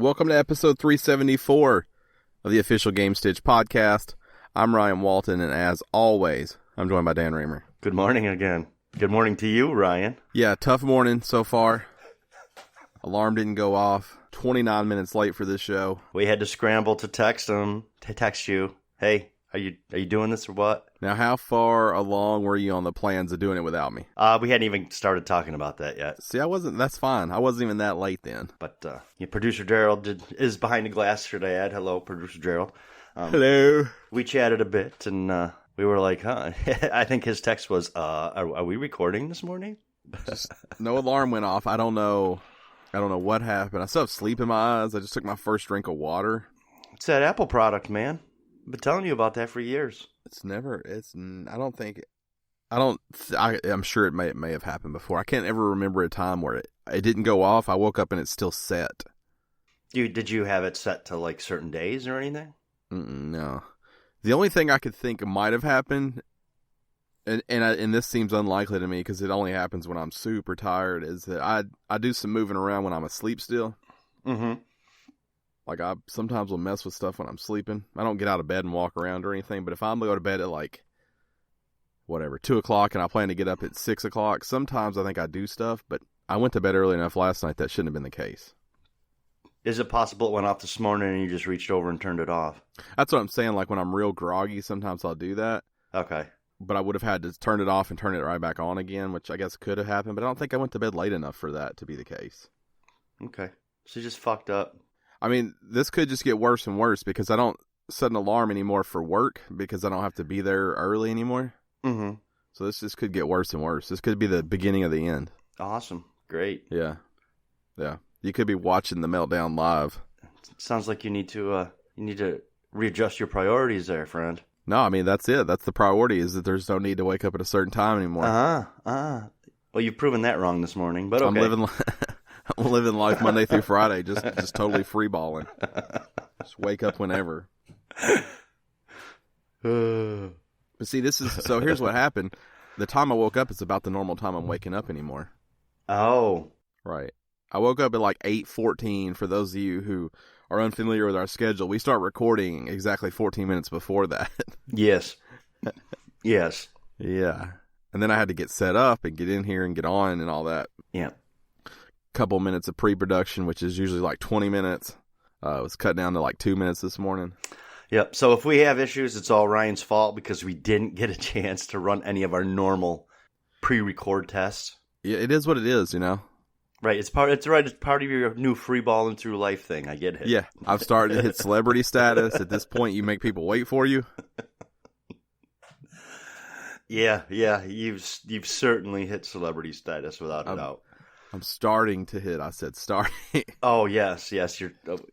Welcome to episode 374 of the official Gamestitch Podcast. I'm Ryan Walton, and as always, I'm joined by Dan Reamer. Good morning again. Good morning to you, Ryan. Yeah, tough morning so far. Alarm didn't go off. 29 minutes late for this show. We had to scramble to text you. Hey, are you doing this or what? Now, how far along were you on the plans of doing it without me? We hadn't even started talking about that yet. See, that's fine. I wasn't even that late then. But producer Gerald is behind the glass for Dad. Hello, producer Gerald. Hello. We chatted a bit, and we were like, huh? I think his text was, are we recording this morning? Just, no alarm went off. I don't know what happened. I still have sleep in my eyes. I just took my first drink of water. It's that Apple product, man. I've been telling you about that for years. I'm sure it may have happened before. I can't ever remember a time where it didn't go off. I woke up and it's still set. Did you have it set to like certain days or anything? No. The only thing I could think might have happened, and this seems unlikely to me because it only happens when I'm super tired, is that I do some moving around when I'm asleep still. Mm-hmm. Like, I sometimes will mess with stuff when I'm sleeping. I don't get out of bed and walk around or anything, but if I'm going to go to bed at, 2 o'clock and I plan to get up at 6 o'clock, sometimes I think I do stuff, but I went to bed early enough last night that shouldn't have been the case. Is it possible it went off this morning and you just reached over and turned it off? That's what I'm saying. Like, when I'm real groggy, sometimes I'll do that. Okay. But I would have had to turn it off and turn it right back on again, which I guess could have happened, but I don't think I went to bed late enough for that to be the case. Okay. So you just fucked up. I mean, this could just get worse and worse because I don't set an alarm anymore for work because I don't have to be there early anymore. Mm-hmm. So this just could get worse and worse. This could be the beginning of the end. Awesome. Great. Yeah. You could be watching the meltdown live. Sounds like you need to readjust your priorities there, friend. No, I mean, that's it. That's the priority, is that there's no need to wake up at a certain time anymore. Well, you've proven that wrong this morning, but okay. I'm living life Monday through Friday, just totally free balling. Just wake up whenever. But see, so here's what happened. The time I woke up is about the normal time I'm waking up anymore. Oh. Right. I woke up at 8:14. For those of you who are unfamiliar with our schedule, we start recording exactly 14 minutes before that. Yes. Yes. Yeah. And then I had to get set up and get in here and get on and all that. Yeah. Couple minutes of pre-production, which is usually 20 minutes. It was cut down to 2 minutes this morning. Yep. So if we have issues, it's all Ryan's fault because we didn't get a chance to run any of our normal pre-record tests. Yeah, it is what it is, Right. It's part of your new free balling through life thing. I get it. Yeah. I've started to hit celebrity status. At this point, you make people wait for you. Yeah. You've certainly hit celebrity status without a doubt. I'm starting to hit. I said starting. Oh, yes. You're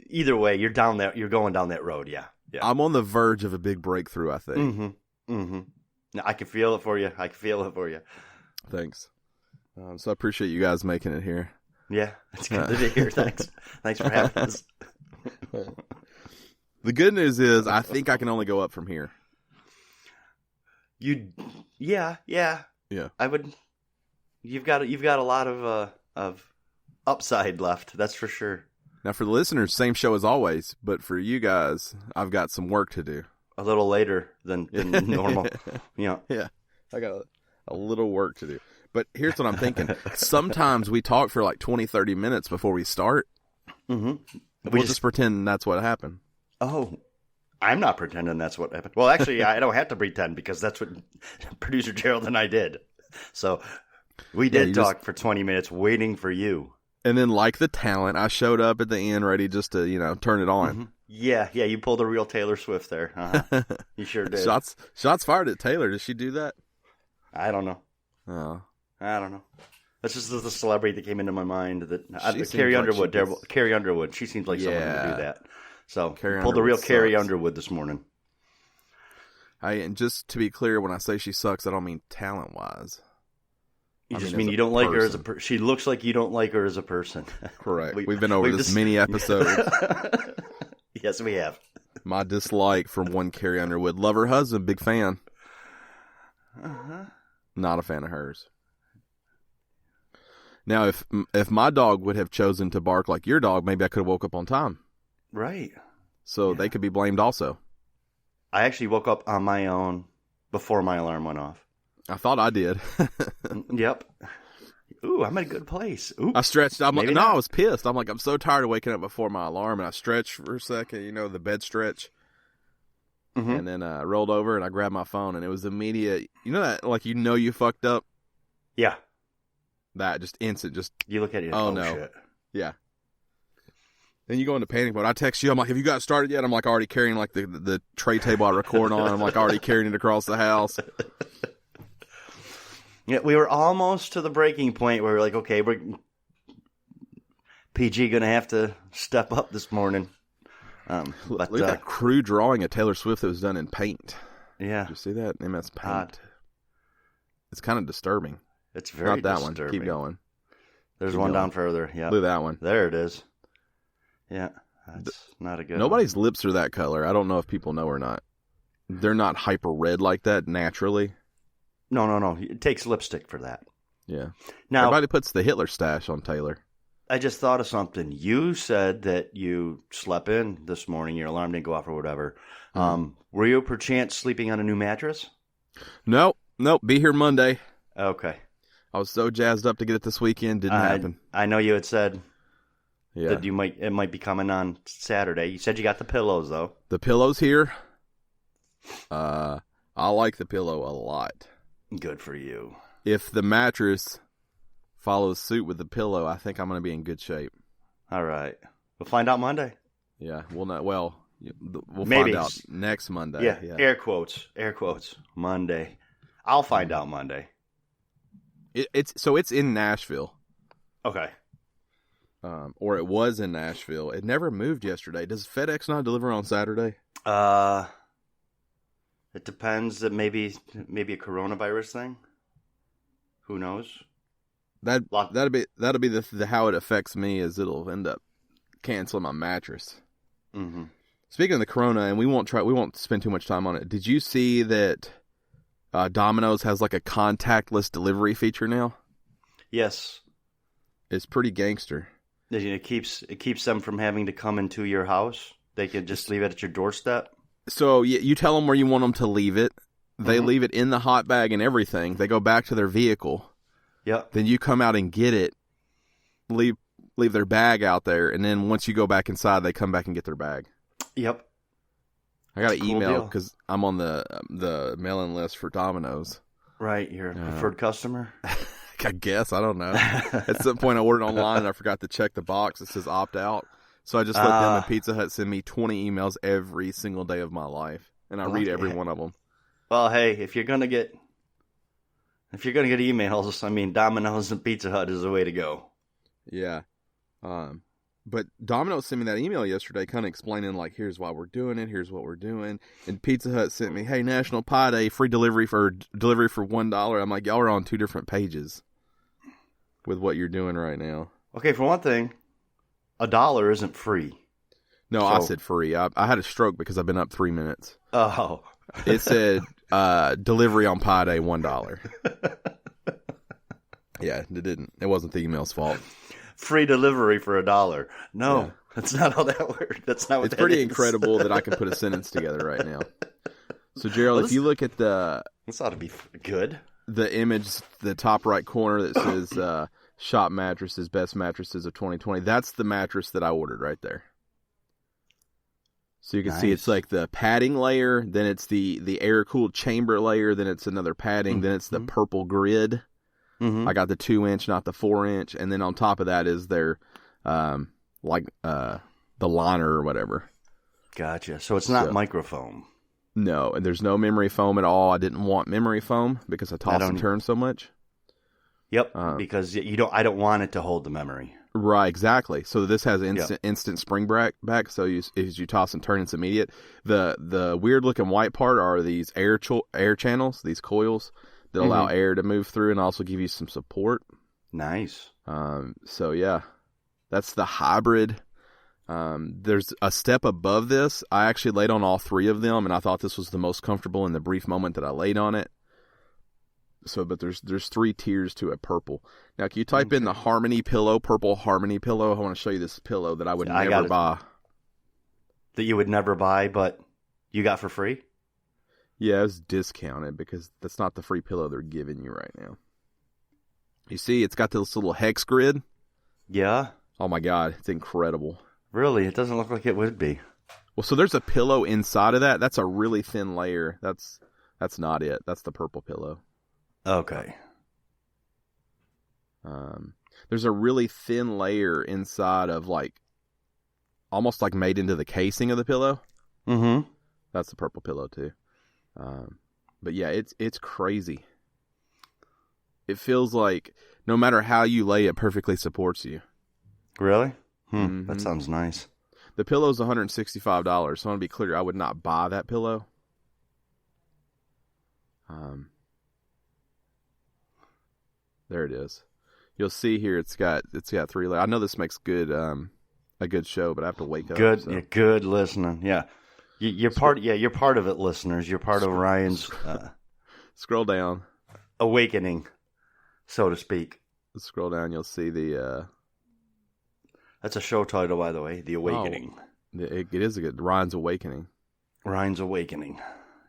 either way. You're down there. You're going down that road. Yeah. I'm on the verge of a big breakthrough, I think. Mm-hmm. Mm-hmm. Now, I can feel it for you. Thanks. So I appreciate you guys making it here. Yeah, it's good to hear. Thanks for having us. The good news is, I think I can only go up from here. Yeah. I would. You've got a lot of upside left. That's for sure. Now, for the listeners, same show as always, but for you guys, I've got some work to do. A little later than normal. Yeah. I got a little work to do. But here's what I'm thinking. Sometimes we talk for 20, 30 minutes before we start. Mm-hmm. We'll just pretend that's what happened. Oh, I'm not pretending that's what happened. Well, actually, I don't have to pretend because that's what producer Gerald and I did. So we did talk for 20 minutes waiting for you. And then, like the talent, I showed up at the end ready just to, turn it on. Mm-hmm. Yeah, you pulled a real Taylor Swift there. Uh-huh. You sure did. Shots fired at Taylor. Did she do that? I don't know. Oh. I don't know. That's just the celebrity that came into my mind. Carrie Underwood. Carrie Underwood. She seems like someone who would do that. So pulled the real Carrie Underwood this morning. And just to be clear, when I say she sucks, I don't mean talent-wise. You just mean you don't like her as a person. She looks like you don't like her as a person. Correct. We've been over this many episodes. Yes, we have. My dislike for one Carrie Underwood. Love her husband, big fan. Uh-huh. Not a fan of hers. Now, if my dog would have chosen to bark like your dog, maybe I could have woke up on time. Right. So they could be blamed also. I actually woke up on my own before my alarm went off. I thought I did. Yep. Ooh, I'm in a good place. Ooh. I stretched. I Maybe was pissed. I'm like, I'm so tired of waking up before my alarm, and I stretched for a second, the bed stretch. Mm-hmm. And then I rolled over and I grabbed my phone, and it was immediate. You know that, like, you fucked up? Yeah. That just instant, just. You look at it. Oh, no. Shit. Yeah. Then you go into panic mode. I text you. I'm like, have you got started yet? I'm like already carrying like the tray table I record on. I'm like already carrying it across the house. Yeah, we were almost to the breaking point where we're like, okay, we're PG going to have to step up this morning. But look at that crude drawing of Taylor Swift that was done in paint. Yeah. Did you see that? MS Paint. Odd. It's kind of disturbing. It's very Not that disturbing. one. Keep going. There's Keep one going. down further. Yeah. Look at that one. There it is. Yeah. That's not a good Nobody's one. lips are that color. I don't know if people know or not. They're not hyper red like that naturally. No. It takes lipstick for that. Yeah. Now, everybody puts the Hitler stash on Taylor. I just thought of something. You said that you slept in this morning. Your alarm didn't go off or whatever. Were you perchance sleeping on a new mattress? Nope. Be here Monday. Okay. I was so jazzed up to get it this weekend. Didn't happen. I know you had said that it might be coming on Saturday. You said you got the pillows though. The pillow's here. I like the pillow a lot. Good for you. If the mattress follows suit with the pillow, I think I'm going to be in good shape. All right. We'll find out Monday. Yeah, we'll not. Well, we'll Maybe. find out next Monday. Yeah. Air quotes. Monday. I'll find out Monday. It's in Nashville. Okay. Or it was in Nashville. It never moved yesterday. Does FedEx not deliver on Saturday? It depends. That maybe a coronavirus thing. Who knows? That'll be the how it affects me is it'll end up canceling my mattress. Mm-hmm. Speaking of the corona, and we won't spend too much time on it. Did you see that Domino's has like a contactless delivery feature now? Yes. It's pretty gangster. It keeps them from having to come into your house. They can just leave it at your doorstep. So you tell them where you want them to leave it. They leave it in the hot bag and everything. They go back to their vehicle. Yep. Then you come out and get it. Leave their bag out there, and then once you go back inside, they come back and get their bag. Yep. I got an Cool email deal. because I'm on the mailing list for Domino's. Right, you're a preferred customer. I guess, I don't know. At some point, I ordered online and I forgot to check the box that says opt out. So I just let them and Pizza Hut send me 20 emails every single day of my life, and I read every one of them. Well, hey, if you're gonna get emails, I mean, Domino's and Pizza Hut is the way to go. Yeah. But Domino's sent me that email yesterday kind of explaining, like, here's why we're doing it, here's what we're doing. And Pizza Hut sent me, hey, National Pie Day, free delivery for $1. I'm like, y'all are on two different pages with what you're doing right now. Okay, for one thing, $1 isn't free. No, So- I said free. I had a stroke because I've been up 3 minutes. Oh. It said delivery on Pie Day, $1. Yeah, it didn't. It wasn't the email's fault. Free delivery for $1. No, that's not how that works. That's not what It's that pretty is. incredible that I can put a sentence together right now. So, Gerald, if you look at This ought to be good. the image, the top right corner that says shop mattresses, best mattresses of 2020, that's the mattress that I ordered right there. So you can see it's like the padding layer, then it's the air-cooled chamber layer, then it's another padding, then it's the purple grid. Mm-hmm. I got the 2-inch, not the 4-inch, and then on top of that is their the liner or whatever. Gotcha. So it's not microfoam. No, and there's no memory foam at all. I didn't want memory foam because I toss and turn so much. Yep, because I don't want it to hold the memory. Right, exactly. So this has instant spring back. So as you toss and turn, it's immediate. The weird looking white part are these air channels, these coils that allow air to move through and also give you some support. Nice. So yeah, that's the hybrid. There's a step above this. I actually laid on all three of them, and I thought this was the most comfortable in the brief moment that I laid on it. So, but there's 3 tiers to a purple. Now, can you type in the Harmony pillow, purple Harmony pillow? I want to show you this pillow that I would never buy. that you would never buy, but you got for free? Yeah, it was discounted because that's not the free pillow they're giving you right now. You see, it's got this little hex grid. Yeah. Oh my God, it's incredible. Really? It doesn't look like it would be. Well, so there's a pillow inside of that. That's a really thin layer. That's not it. That's the purple pillow. Okay. There's a really thin layer inside of like, almost like made into the casing of the pillow. Mm-hmm. That's the purple pillow too. But yeah, it's crazy. It feels like no matter how you lay, it perfectly supports you. Really? Mm-hmm. That sounds nice. The pillow's $165, so I want to be clear, I would not buy that pillow. There it is. You'll see here it's got 3 layers. I know this makes a good show, but I have to wake up. Good, so. yeah, good listening. Yeah, you're part of it, listeners. You're part of Ryan's Scroll down. awakening, so to speak. Scroll down, you'll see the. That's a show title, by the way. The Awakening. It is a good Ryan's Awakening. Ryan's Awakening.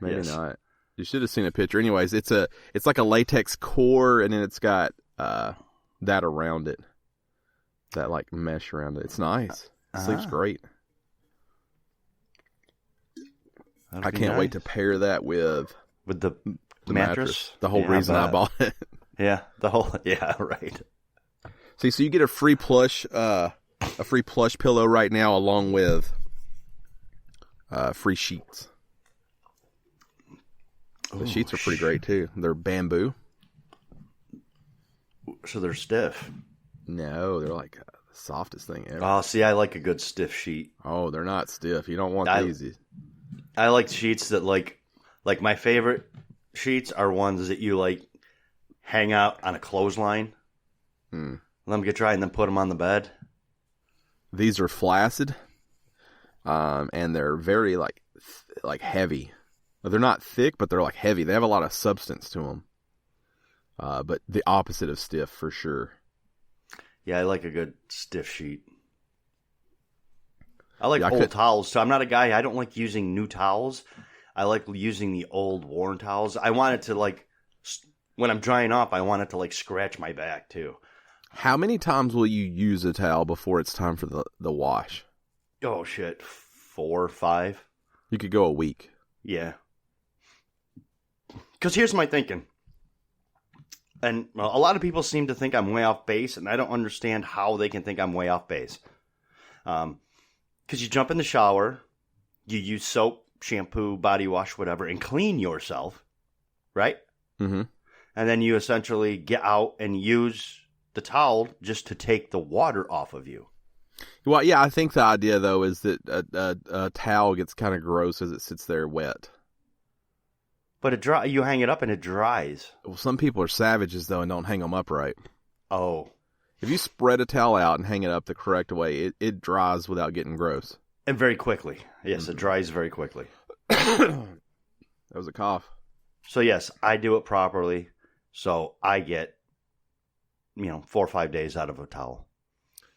Maybe yes. not. You should have seen a picture. Anyways, it's like a latex core, and then it's got that around it, that like mesh around it. It's nice. Sleeps great. I can't wait to pair that with the mattress. The whole reason I bought it. Yeah, right. See, so you get a free plush pillow right now, along with free sheets. The sheets are pretty great too. They're bamboo. So they're stiff. No, they're like the softest thing ever. Oh, see, I like a good stiff sheet. Oh, they're not stiff. You don't want these. I like sheets that like my favorite sheets are ones that you like hang out on a clothesline. Let them get dry and then put them on the bed. These are flaccid, and they're very like heavy. They're not thick, but they're like heavy. They have a lot of substance to them. But the opposite of stiff for sure. Yeah, I like a good stiff sheet. I like old towels, so I'm not a guy. I don't like using new towels. I like using the old worn towels. I want it to like, when I'm drying off, I want it to like scratch my back too. How many times will you use a towel before it's time for the wash? Oh shit, 4 or 5. You could go a week. Yeah. Because here's my thinking. And a lot of people seem to think I'm way off base, and I don't understand how they can think I'm way off base. Because you jump in the shower, you use soap, shampoo, body wash, whatever, and clean yourself, right? Mm-hmm. And then you essentially get out and use the towel just to take the water off of you. Well, yeah, I think the idea, though, is that a towel gets kind of gross as it sits there wet. But you hang it up and it dries. Well, some people are savages, though, and don't hang them up right. Oh. If you spread a towel out and hang it up the correct way, it dries without getting gross. And very quickly. Yes, It dries very quickly. That was a cough. So, yes, I do it properly. So I get, 4 or 5 days out of a towel.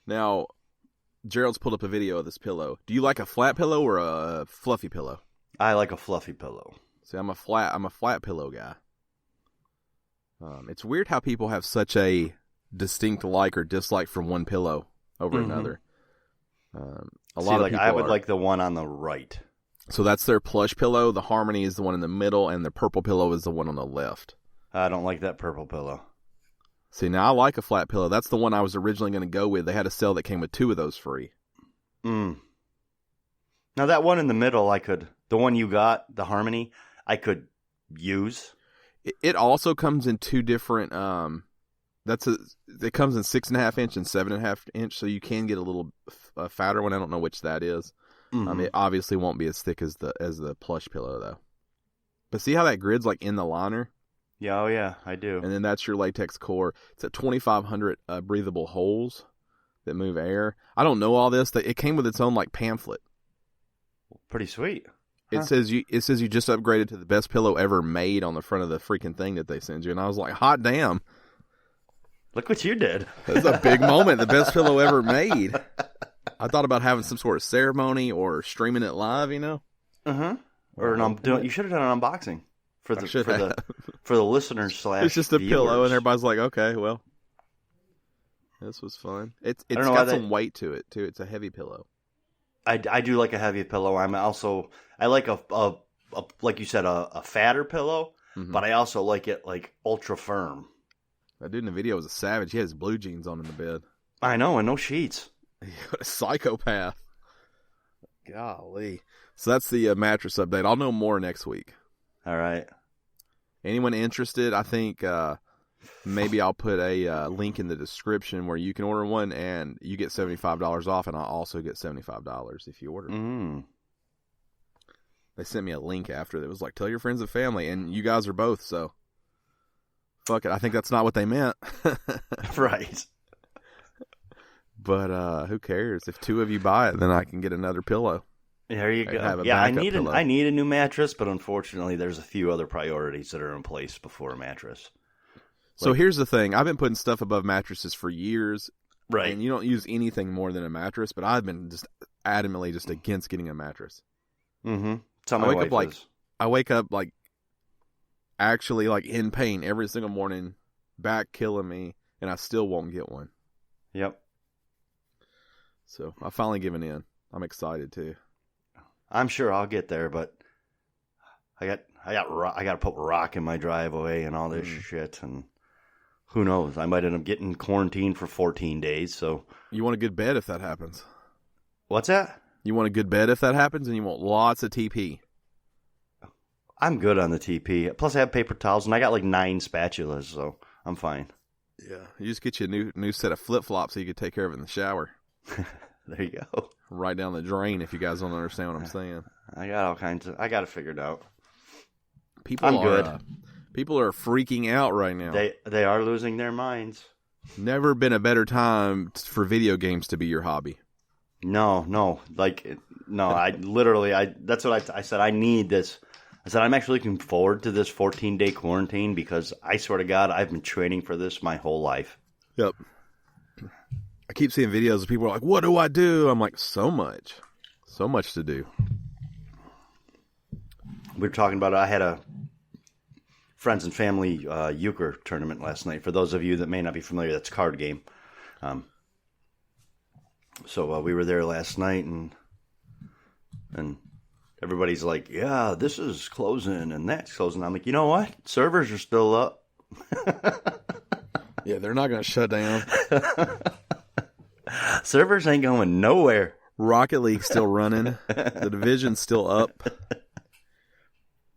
Now, Gerald's pulled up a video of this pillow. Do you like a flat pillow or a fluffy pillow? I like a fluffy pillow. See, I'm a flat pillow guy. It's weird how people have such a distinct like or dislike for one pillow over another. A lot of people I would like the one on the right. So that's their plush pillow. The Harmony is the one in the middle, and the purple pillow is the one on the left. I don't like that purple pillow. See, now I like a flat pillow. That's the one I was originally going to go with. They had a sale that came with 2 of those free. Now that one in the middle, the one you got, the Harmony, I could use. It also comes in 2 different. It comes in 6.5 inch and 7.5 inch, so you can get a little fatter one. I don't know which that is. It obviously won't be as thick as the plush pillow though. But see how that grid's like in the liner? Yeah, oh yeah, I do. And then that's your latex core. It's at 2,500 breathable holes that move air. I don't know all this. It came with its own like pamphlet. Pretty sweet. It says you just upgraded to the best pillow ever made on the front of the freaking thing that they send you, and I was like, hot damn! Look what you did. It's a big moment. The best pillow ever made. I thought about having some sort of ceremony or streaming it live, you know? Or you should have done an unboxing for the listeners / It's just a viewers. pillow, and everybody's like, okay, well, this was fun. It's got some weight to it too. It's a heavy pillow. I do like a heavy pillow. I like a like you said a fatter pillow, but I also like it like ultra firm. That dude in the video was a savage. He had his blue jeans on in the bed. I know, and no sheets. What a psychopath. Golly. So that's the mattress update. I'll know more next week. All right. Anyone interested, I think maybe I'll put a link in the description where you can order one and you get $75 off, and I'll also get $75 if you order. They sent me a link after that was like, tell your friends and family, and you guys are both, so fuck it. I think that's not what they meant. Right. But who cares? If 2 of you buy it, then I can get another pillow. There you go. Yeah, I need a new mattress, but unfortunately, there's a few other priorities that are in place before a mattress. So here's the thing: I've been putting stuff above mattresses for years, right? And you don't use anything more than a mattress, but I've been just adamantly just against getting a mattress. Tell my wife is. I wake up like actually like in pain every single morning, back killing me, and I still won't get one. Yep. So I've finally given in. I'm excited too. I'm sure I'll get there, but I got to put rock in my driveway and all this shit, and who knows? I might end up getting quarantined for 14 days. So you want a good bed if that happens. What's that? You want a good bed if that happens, and you want lots of TP. I'm good on the TP. Plus, I have paper towels, and I got like 9 spatulas, so I'm fine. Yeah, you just get you a new set of flip flops so you can take care of it in the shower. There you go. Right down the drain. If you guys don't understand what I'm saying, I got all kinds of. I got it figured out. People are freaking out right now. They are losing their minds. Never been a better time for video games to be your hobby. No. That's what I said. I need this. I said I'm actually looking forward to this 14-day quarantine because I swear to God, I've been training for this my whole life. Yep. I keep seeing videos of people are like, "What do I do?" I'm like, so much to do. We were talking about. I had a friends and family euchre tournament last night. For those of you that may not be familiar, that's a card game. So we were there last night, and everybody's like, "Yeah, this is closing and that's closing." I'm like, you know what? Servers are still up. Yeah, they're not going to shut down. Servers ain't going nowhere. Rocket League's still running. The Division's still up.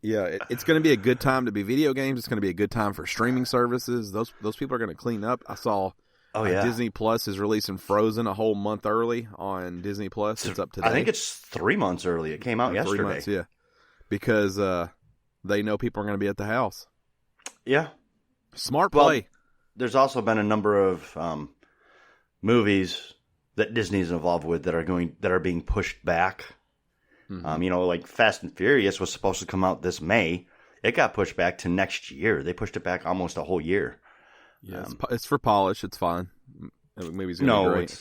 Yeah, it's going to be a good time to be video games. It's going to be a good time for streaming services. Those people are going to clean up. I saw Disney Plus is releasing Frozen a whole month early on Disney Plus. It's up today. I think it's 3 months early. It came out yesterday. 3 months, yeah. Because they know people are going to be at the house. Yeah. Smart play. Well, there's also been a number of movies that Disney's involved with that are being pushed back. Like Fast and Furious was supposed to come out this May. It got pushed back to next year. They pushed it back almost a whole year. Yeah, it's for polish. It's fine. The movie's gonna be great.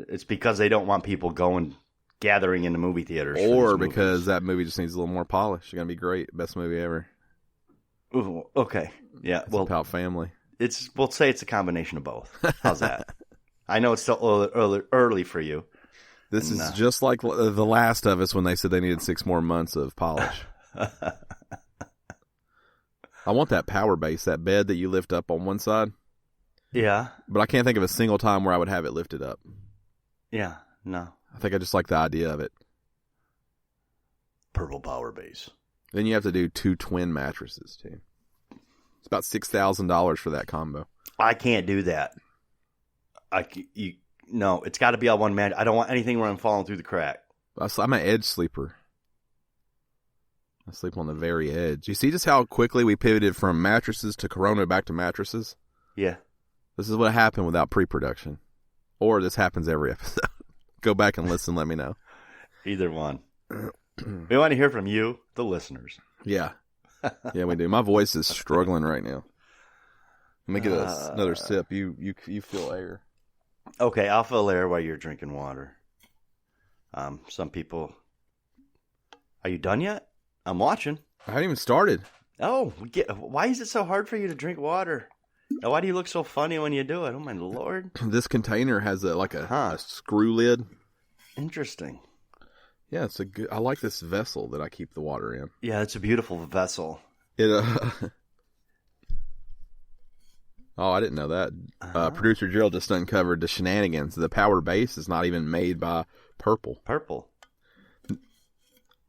It's because they don't want people gathering into movie theaters. Or because that movie just needs a little more polish. It's gonna be great. Best movie ever. Ooh, okay. Yeah. It's about family. We'll say it's a combination of both. How's that? I know it's still early for you. This is just like The Last of Us when they said they needed 6 more months of polish. I want that power base, that bed that you lift up on one side. Yeah. But I can't think of a single time where I would have it lifted up. Yeah, no. I think I just like the idea of it. Purple power base. Then you have to do 2 twin mattresses, too. It's about $6,000 for that combo. I can't do that. No, it's got to be on one mattress. I don't want anything where I'm falling through the crack. I'm an edge sleeper. I sleep on the very edge. You see just how quickly we pivoted from mattresses to Corona back to mattresses? Yeah. This is what happened without pre-production. Or this happens every episode. Go back and listen, let me know. Either one. We want to hear from you, the listeners. Yeah. Yeah, we do. My voice is struggling right now. Let me get another sip. You feel air. Okay, I'll fill there while you're drinking water. Some people... Are you done yet? I'm watching. I haven't even started. Oh, why is it so hard for you to drink water? Now, why do you look so funny when you do it? Oh, my Lord. This container has a screw lid. Interesting. Yeah, I like this vessel that I keep the water in. Yeah, it's a beautiful vessel. Oh, I didn't know that. Producer Jill just uncovered the shenanigans. The power base is not even made by Purple.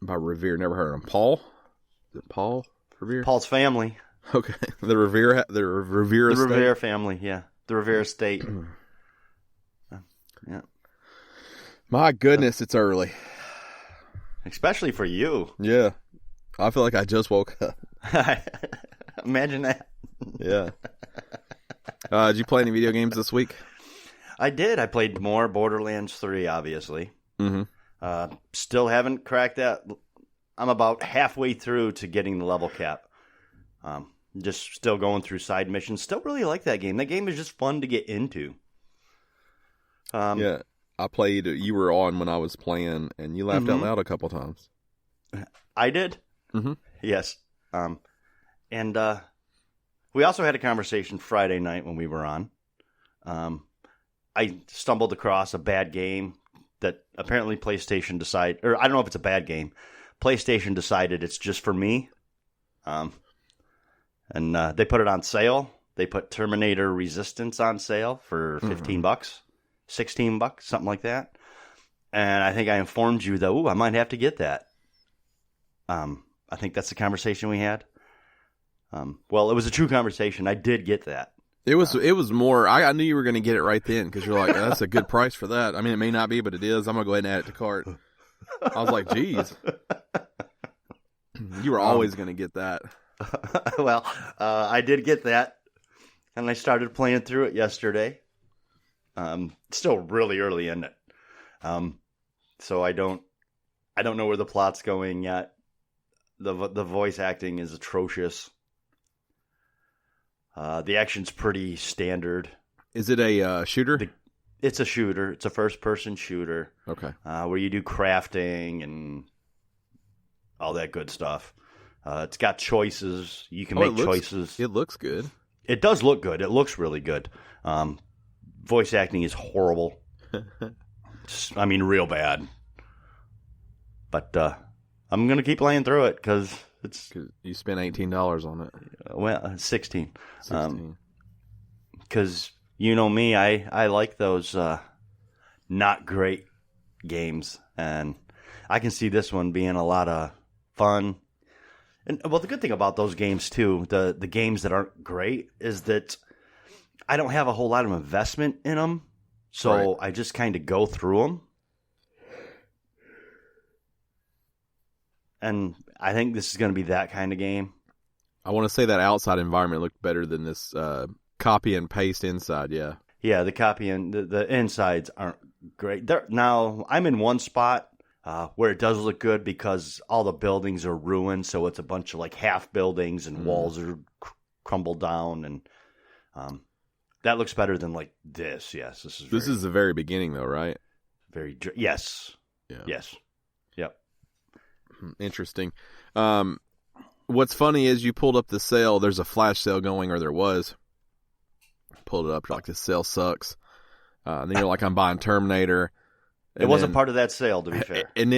By Revere. Never heard of him. Paul? Is it Paul Revere? Paul's family. Okay. The Revere estate? The Revere family, yeah. The Revere estate. Yeah. My goodness, it's early. Especially for you. Yeah. I feel like I just woke up. Imagine that. Yeah. Did you play any video games this week? I did. I played more Borderlands 3, obviously. Mm-hmm. Still haven't cracked that. I'm about halfway through to getting the level cap. Just still going through side missions. Still really like that game. That game is just fun to get into. Yeah. I played, you were on when I was playing, and you laughed out loud a couple times. I did? Mm-hmm. Yes. And we also had a conversation Friday night when we were on. I stumbled across a bad game that apparently PlayStation decided, or I don't know if it's a bad game. PlayStation decided it's just for me. And they put it on sale. They put Terminator Resistance on sale for $15, $16, something like that. And I think I informed you that, I might have to get that. I think that's the conversation we had. Well, it was a true conversation. I did get that. It was more, I knew you were going to get it right then, because you're like, that's a good price for that. I mean, it may not be, but it is. I'm going to go ahead and add it to cart. I was like, geez. You were always going to get that. Well, I did get that, and I started playing through it yesterday. Still really early in it. So I don't know where the plot's going yet. The voice acting is atrocious. The action's pretty standard. Is it a shooter? It's a shooter. It's a first-person shooter. Okay. Where you do crafting and all that good stuff. It's got choices. You can make choices. It looks good. It does look good. It looks really good. Voice acting is horrible. I mean, real bad. But I'm going to keep playing through it because it's... Cause you spent $18 on it. Well, 16. 16. Because you know me, I like those not great games. And I can see this one being a lot of fun. And well, the good thing about those games, too, the games that aren't great, is that I don't have a whole lot of investment in them. So I just kind of go through them. And I think this is going to be that kind of game. I want to say that outside environment looked better than this copy and paste inside, yeah. Yeah, the copy and the insides aren't great. Now, I'm in one spot where it does look good because all the buildings are ruined, so it's a bunch of like half buildings and walls are crumbled down, and that looks better than like this. Yes, this is the very beginning, though, right? Yes. Yeah. Yes. Yep. Interesting. What's funny is you pulled up the sale. There's a flash sale going, or there was. Pulled it up. You're like, this sale sucks. And then you're like, I'm buying Terminator. It wasn't part of that sale, to be fair. And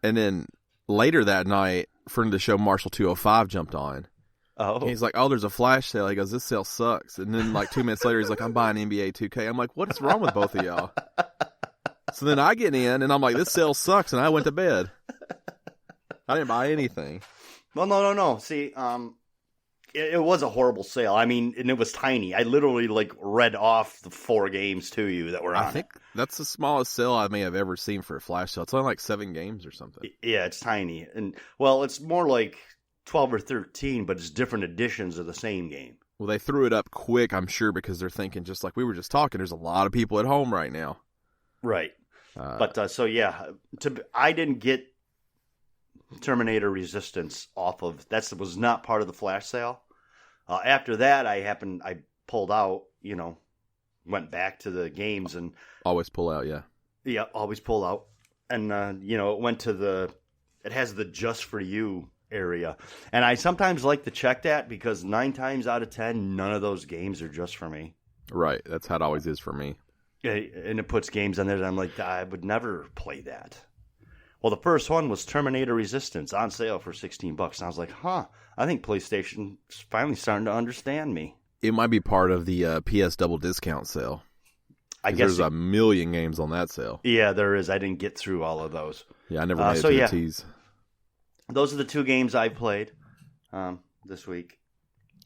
then later that night, friend of the show, Marshall 205, jumped on. Oh. And he's like, oh, there's a flash sale. He goes, this sale sucks. And then like 2 minutes later, he's like, I'm buying NBA 2K. I'm like, what is wrong with both of y'all? So then I get in, and I'm like, this sale sucks, and I went to bed. I didn't buy anything. Well, no. See, it was a horrible sale. I mean, and it was tiny. I literally like read off the 4 games to you that were on. I think that's the smallest sale I may have ever seen for a flash sale. It's only like 7 games or something. Yeah, it's tiny. And, well, it's more like 12 or 13, but it's different editions of the same game. Well, they threw it up quick, I'm sure, because they're thinking, just like we were just talking, there's a lot of people at home right now. Right. So yeah, I didn't get Terminator Resistance off of, that was not part of the flash sale. After that, I pulled out, went back to the games and Always pull out, yeah. yeah, always pull out. And it went to it has the just for you area. And I sometimes like to check that because 9 times out of 10, none of those games are just for me. Right. That's how it always is for me. Yeah, and it puts games on there that I'm like, I would never play that. Well, the first one was Terminator Resistance on sale for $16. And I was like, I think PlayStation's finally starting to understand me. It might be part of the PS double discount sale. I guess there's a million games on that sale. Yeah, there is. I didn't get through all of those. Yeah, I never made it to the teas. Those are the 2 games I played this week.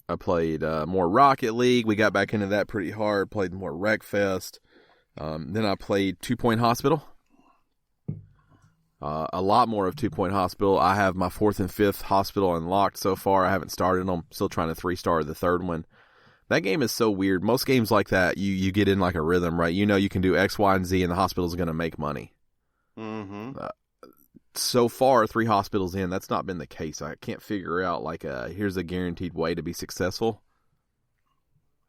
I played more Rocket League. We got back into that pretty hard. Played more Wreckfest. Then I played 2 Point Hospital. A lot more of 2 Point Hospital. I have my 4th and 5th Hospital unlocked so far. I haven't started them. Still trying to 3-star the 3rd one. That game is so weird. Most games like that, you get in like a rhythm, right? You know you can do X, Y, and Z, and the hospital's going to make money. Mm-hmm. So far, 3 hospitals in, that's not been the case. I can't figure out, here's a guaranteed way to be successful.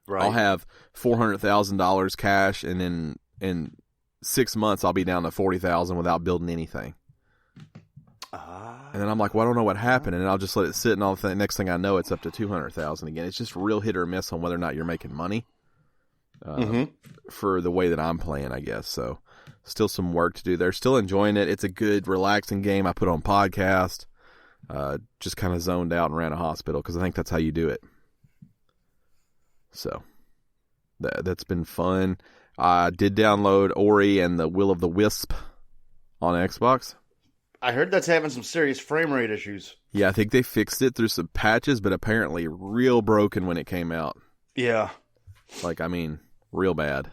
Right. I'll have $400,000 cash, and then in 6 months, I'll be down to $40,000 without building anything. And then I'm like, well, I don't know what happened, and I'll just let it sit, and all the next thing I know, it's up to $200,000 again. It's just real hit or miss on whether or not you're making money for the way that I'm playing, I guess. So, still some work to do there. Still enjoying it. It's a good, relaxing game. I put on podcast, just kind of zoned out and ran a hospital because I think that's how you do it. So, that's been fun. I did download Ori and the Will of the Wisp on Xbox. I heard that's having some serious frame rate issues. Yeah, I think they fixed it through some patches, but apparently real broken when it came out. Yeah. Real bad.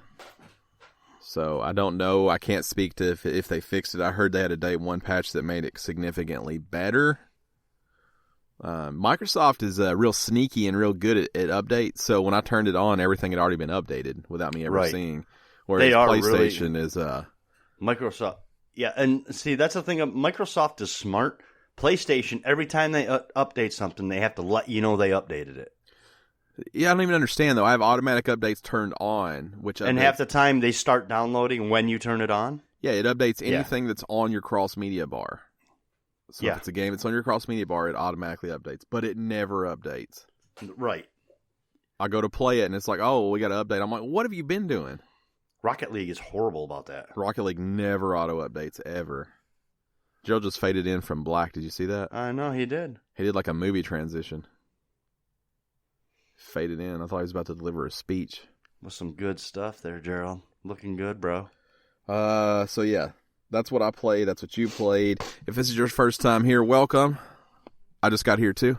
So I don't know. I can't speak to if they fixed it. I heard they had a day 1 patch that made it significantly better. Microsoft is real sneaky and real good at updates. So when I turned it on, everything had already been updated without me ever seeing. Whereas PlayStation is... Microsoft... Yeah, and see, that's the thing. Microsoft is smart. PlayStation, every time they update something, they have to let you know they updated it. Yeah, I don't even understand, though. I have automatic updates turned on. And half the time, they start downloading when you turn it on? Yeah, it updates anything that's on your cross-media bar. So if it's a game that's on your cross-media bar, it automatically updates. But it never updates. Right. I go to play it, and it's like, oh, we got to update. I'm like, what have you been doing? Rocket League is horrible about that. Rocket League never auto-updates, ever. Joe just faded in from black. Did you see that? I know, he did. He did like a movie transition. Faded in. I thought he was about to deliver a speech. With some good stuff there, Gerald. Looking good, bro. So yeah. That's what I played. That's what you played. If this is your first time here, welcome. I just got here too.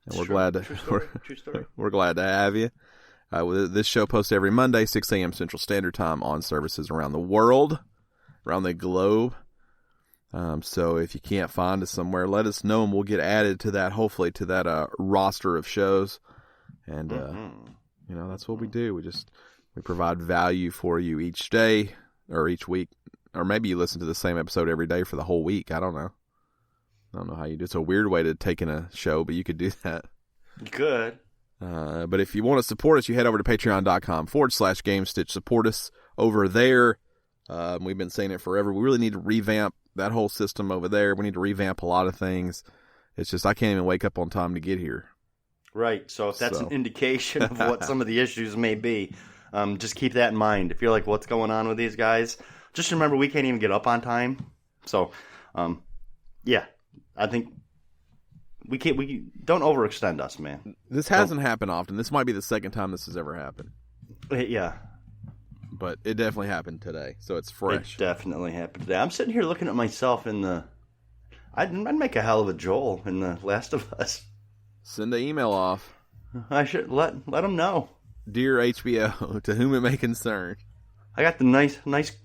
And we're glad to True story. We're glad to have you. This show posts every Monday, 6 a.m. Central Standard Time on services around the world, around the globe. So if you can't find us somewhere, let us know and we'll get added to that, hopefully to that roster of shows. And, that's what we do. We provide value for you each day or each week. Or maybe you listen to the same episode every day for the whole week. I don't know. I don't know how you do it. It's a weird way to take in a show, but you could do that. You could. But if you want to support us, you head over to patreon.com/Gamestitch. Support us over there. We've been saying it forever. We really need to revamp that whole system over there. We need to revamp a lot of things. It's just I can't even wake up on time to get here. Right. So if that's an indication of what some of the issues may be, just keep that in mind. If you're like, what's going on with these guys? Just remember, we can't even get up on time. So, I think we don't overextend us, man. This hasn't happened often. This might be the second time this has ever happened. Yeah. But it definitely happened today, so it's fresh. It definitely happened today. I'm sitting here looking at myself in the... I'd make a hell of a Joel in The Last of Us. Send an email off. I should let them know. Dear HBO, to whom it may concern. I got the nice.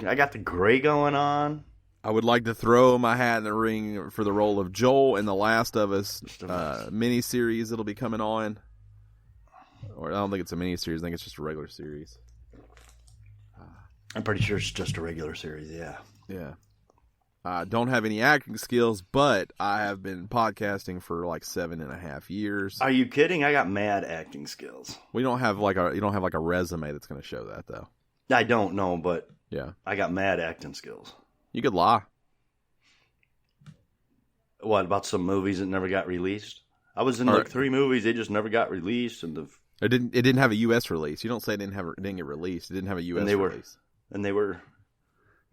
I got the gray going on. I would like to throw my hat in the ring for the role of Joel in The Last of Us miniseries that'll be coming on. Or I don't think it's a miniseries. I think it's just a regular series. I'm pretty sure it's just a regular series. Yeah. Yeah. I don't have any acting skills, but I have been podcasting for like 7.5 years. Are you kidding? I got mad acting skills. You don't have like a resume that's going to show that though. I don't know, but yeah, I got mad acting skills. You could lie. What about some movies that never got released? I was in like 3 movies; they just never got released, and it didn't have a U.S. release. You don't say it didn't get released. It didn't have a U.S. release. And they were,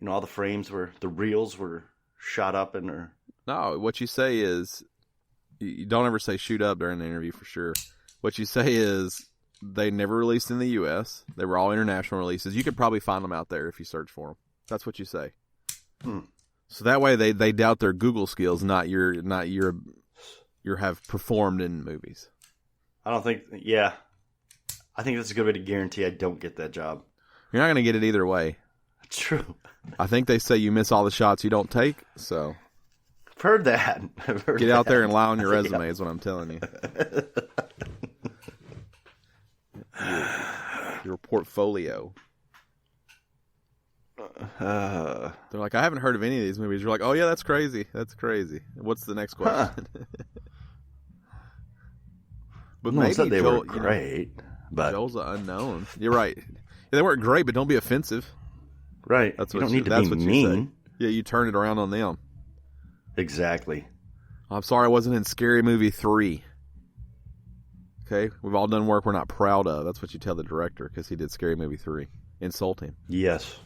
all the frames the reels were shot up in there. No, what you say is, you don't ever say shoot up during the interview for sure. What you say is they never released in the U.S. They were all international releases. You could probably find them out there if you search for them. That's what you say. So that way they doubt their Google skills, not your have performed in movies. I don't think. Yeah, I think that's a good way to guarantee I don't get that job. You're not going to get it either way. True. I think they say you miss all the shots you don't take, so. I've heard that. Get out there and lie on your resume is what I'm telling you. Your portfolio. They're like, I haven't heard of any of these movies. You're like, oh yeah, that's crazy. That's crazy. What's the next question? But no, maybe they were great. But Joel's an unknown. You're right. Yeah, they weren't great, but don't be offensive. Right. That's you what don't need to be mean. Yeah, you turn it around on them. Exactly. I'm sorry I wasn't in Scary Movie 3. Okay? We've all done work we're not proud of. That's what you tell the director because he did Scary Movie 3. Insult him. Yes.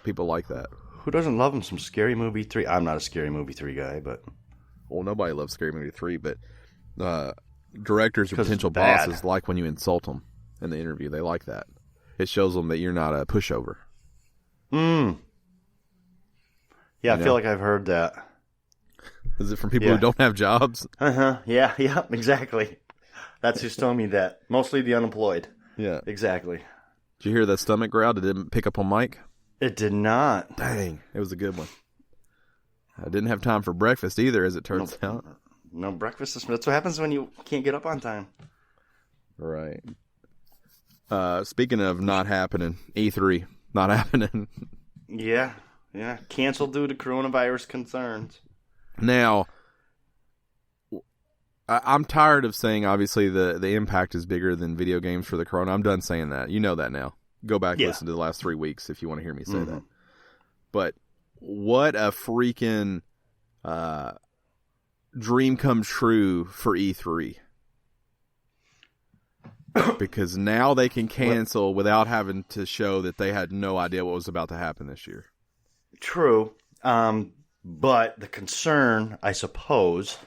People like that. Who doesn't love him some Scary Movie 3? I'm not a Scary Movie 3 guy, but... Well, nobody loves Scary Movie 3, but directors or potential bosses like when you insult them in the interview. They like that. It shows them that you're not a pushover. Yeah, I feel like I've heard that. Is it from people who don't have jobs? Yeah, exactly. That's who's telling me that. Mostly the unemployed. Yeah. Exactly. Did you hear that stomach growl? Did it pick up on mic? It did not. Dang, it was a good one. I didn't have time for breakfast either, as it turns out. No breakfast. That's what happens when you can't get up on time. Right. Speaking of not happening, E3, not happening. Yeah. Canceled due to coronavirus concerns. Now, I'm tired of saying, obviously, the impact is bigger than video games for the corona. I'm done saying that. You know that now. Go back and listen to the last 3 weeks if you want to hear me say that. But what a freaking dream come true for E3. Because now they can cancel without having to show that they had no idea what was about to happen this year. True. But the concern, I suppose,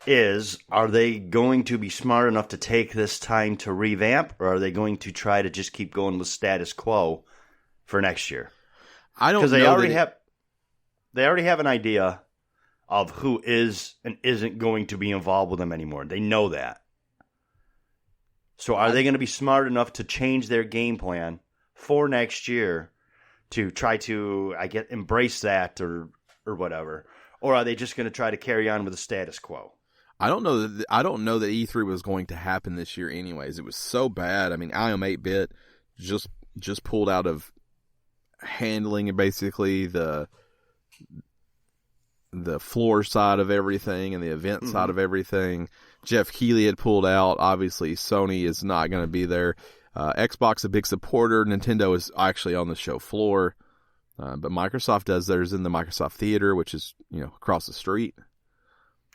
is are they going to be smart enough to take this time to revamp, or are they going to try to just keep going with status quo for next year? I don't know. Because they already have an idea of who is and isn't going to be involved with them anymore. They know that. So are they going to be smart enough to change their game plan for next year to try to, embrace that or whatever? Or are they just going to try to carry on with the status quo? I don't know that E3 was going to happen this year anyways. It was so bad. I mean, IM 8-bit just pulled out of handling basically the floor side of everything and the event side of everything. Jeff Keighley had pulled out. Obviously, Sony is not going to be there. Xbox a big supporter. Nintendo is actually on the show floor. But Microsoft does theirs in the Microsoft Theater, which is, across the street.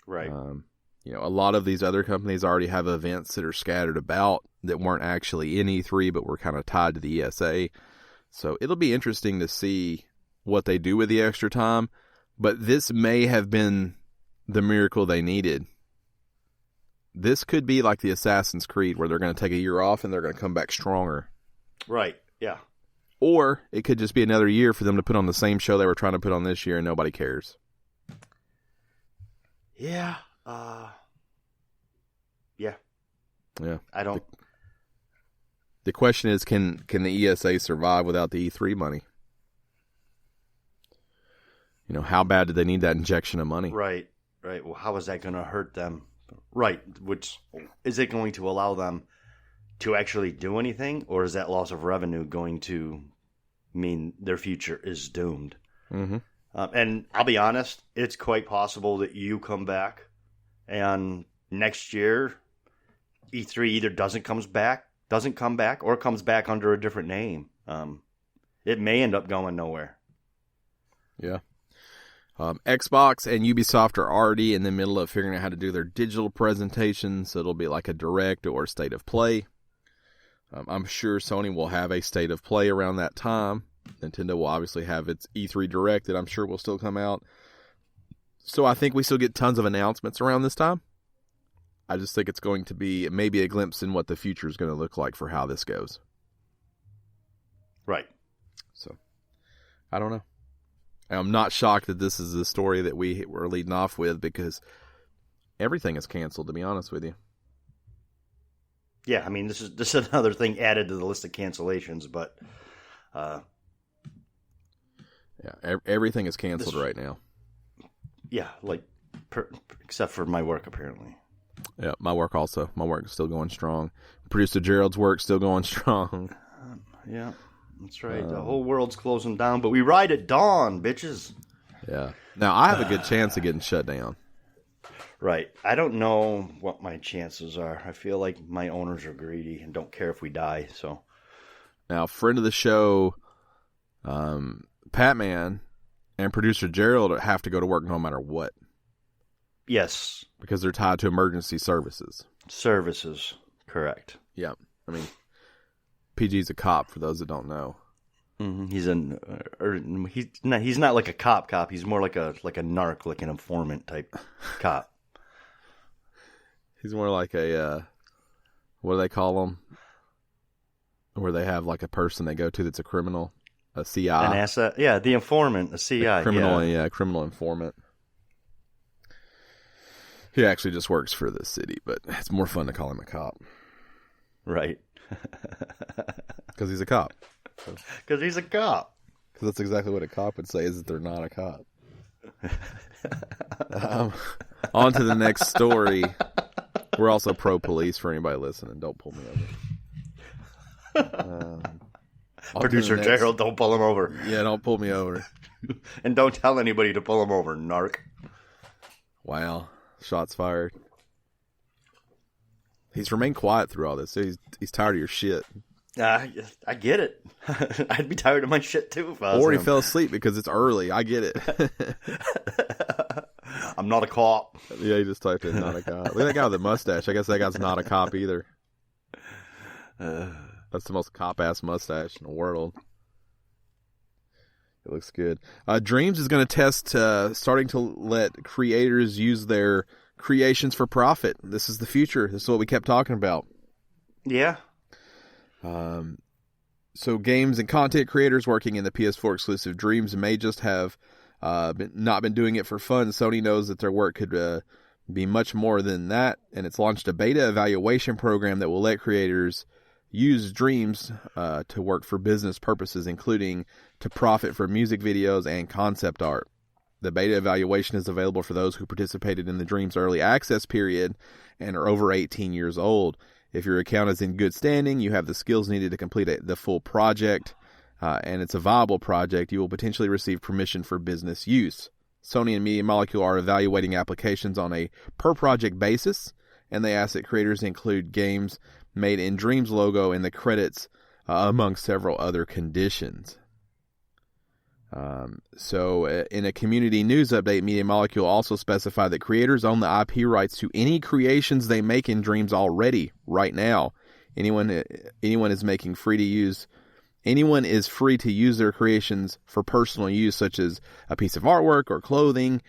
Right. A lot of these other companies already have events that are scattered about that weren't actually in E3, but were kind of tied to the ESA. So it'll be interesting to see what they do with the extra time. But this may have been the miracle they needed. This could be like the Assassin's Creed, where they're going to take a year off and they're going to come back stronger. Right, yeah. Or it could just be another year for them to put on the same show they were trying to put on this year and nobody cares. Yeah. Yeah. I don't... The question is, can the ESA survive without the E3 money? How bad did they need that injection of money? Right. Well, how is that going to hurt them? Right. Which, is it going to allow them to actually do anything? Or is that loss of revenue going to mean their future is doomed? Mm-hmm. And I'll be honest, it's quite possible that you come back and next year E3 either doesn't come back, or comes back under a different name. It may end up going nowhere. Yeah. Xbox and Ubisoft are already in the middle of figuring out how to do their digital presentations. So it'll be like a direct or state of play. I'm sure Sony will have a state of play around that time. Nintendo will obviously have its E3 Direct that I'm sure will still come out. So I think we still get tons of announcements around this time. I just think it's going to be maybe a glimpse in what the future is going to look like for how this goes. Right. So, I don't know. I'm not shocked that this is the story that we were leading off with because everything is canceled, to be honest with you. Yeah, I mean, this is another thing added to the list of cancellations, but... yeah, everything is canceled right now. Yeah, except for my work, apparently. Yeah, my work also. My work is still going strong. Producer Gerald's work still going strong. Yeah, that's right. The whole world's closing down, but we ride at dawn, bitches. Yeah. Now, I have a good chance of getting shut down. Right. I don't know what my chances are. I feel like my owners are greedy and don't care if we die, so... Now, friend of the show, Patman, and producer Gerald have to go to work no matter what. Yes. Because they're tied to emergency services. Services, correct. Yeah. I mean, PG's a cop, for those that don't know. Mm-hmm. He's not like a cop. He's more like a narc, like an informant type cop. He's more like a, what do they call them? Where they have like a person they go to that's a criminal, a CI. An asset, yeah, the informant, a CI. A criminal, criminal informant. He actually just works for the city, but it's more fun to call him a cop. Right. Because he's a cop. Because he's a cop. Because that's exactly what a cop would say, is that they're not a cop. On to the next story. We're also pro-police for anybody listening. Don't pull me over. Producer Gerald, don't pull him over. Yeah, don't pull me over. And don't tell anybody to pull him over, narc. Wow. Shots fired. He's remained quiet through all this. He's tired of your shit. I get it. I'd be tired of my shit too if I was Or he him. fell asleep because it's early. I get it. I'm not a cop. Yeah, he just typed in not a cop. Look at that guy with the mustache. I guess that guy's not a cop either. That's the most cop-ass mustache in the world. It looks good. Dreams is going to test starting to let creators use their creations for profit. This is the future. This is what we kept talking about. Yeah. So games and content creators working in the PS4-Exclusive Dreams may just have not been doing it for fun. Sony knows that their work could be much more than that, and it's launched a beta evaluation program that will let creators use Dreams to work for business purposes, including to profit from music videos and concept art. The beta evaluation is available for those who participated in the Dreams early access period and are over 18 years old. If your account is in good standing, you have the skills needed to complete the full project, and it's a viable project, you will potentially receive permission for business use. Sony and Media Molecule are evaluating applications on a per-project basis, and they ask that creators include games made in Dreams logo in the credits, among several other conditions. So in a community news update, Media Molecule also specified that creators own the IP rights to any creations they make in Dreams already, right now. Anyone is free to use their creations for personal use, such as a piece of artwork or clothing.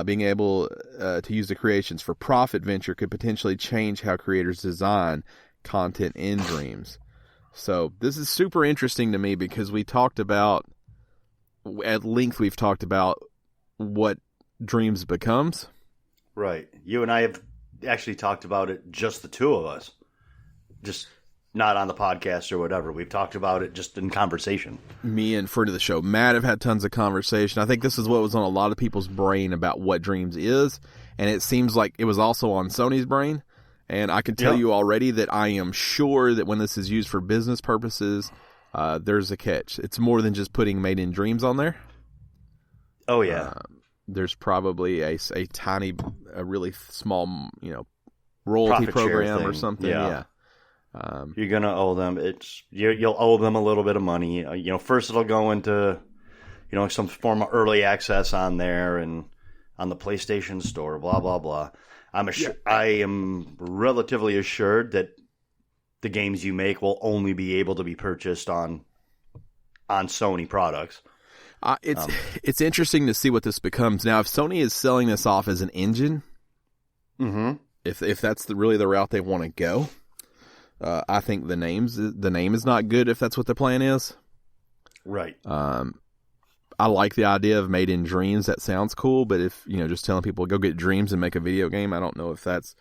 Being able to use the creations for profit venture could potentially change how creators design content in Dreams. So this is super interesting to me because we've talked about what Dreams becomes. Right. You and I have actually talked about it, just the two of us. Just not on the podcast or whatever. We've talked about it just in conversation. Me and friend of the show, Matt, have had tons of conversation. I think this is what was on a lot of people's brain about what Dreams is, and it seems like it was also on Sony's brain. And I can tell you already that I am sure that when this is used for business purposes, there's a catch. It's more than just putting Made in Dreams on there. Oh yeah. There's probably a tiny, a really small, royalty Profit program share or thing. something. Yeah. Yeah. You're gonna owe them. You'll owe them a little bit of money. First it'll go into, some form of early access on there and on the PlayStation Store. Blah blah blah. I am relatively assured that the games you make will only be able to be purchased on Sony products. It's interesting to see what this becomes. Now, if Sony is selling this off as an engine, if that's really the route they want to go, I think the name is not good if that's what the plan is. Right. I like the idea of Made in Dreams. That sounds cool, but if, just telling people go get Dreams and make a video game, I don't know if that's,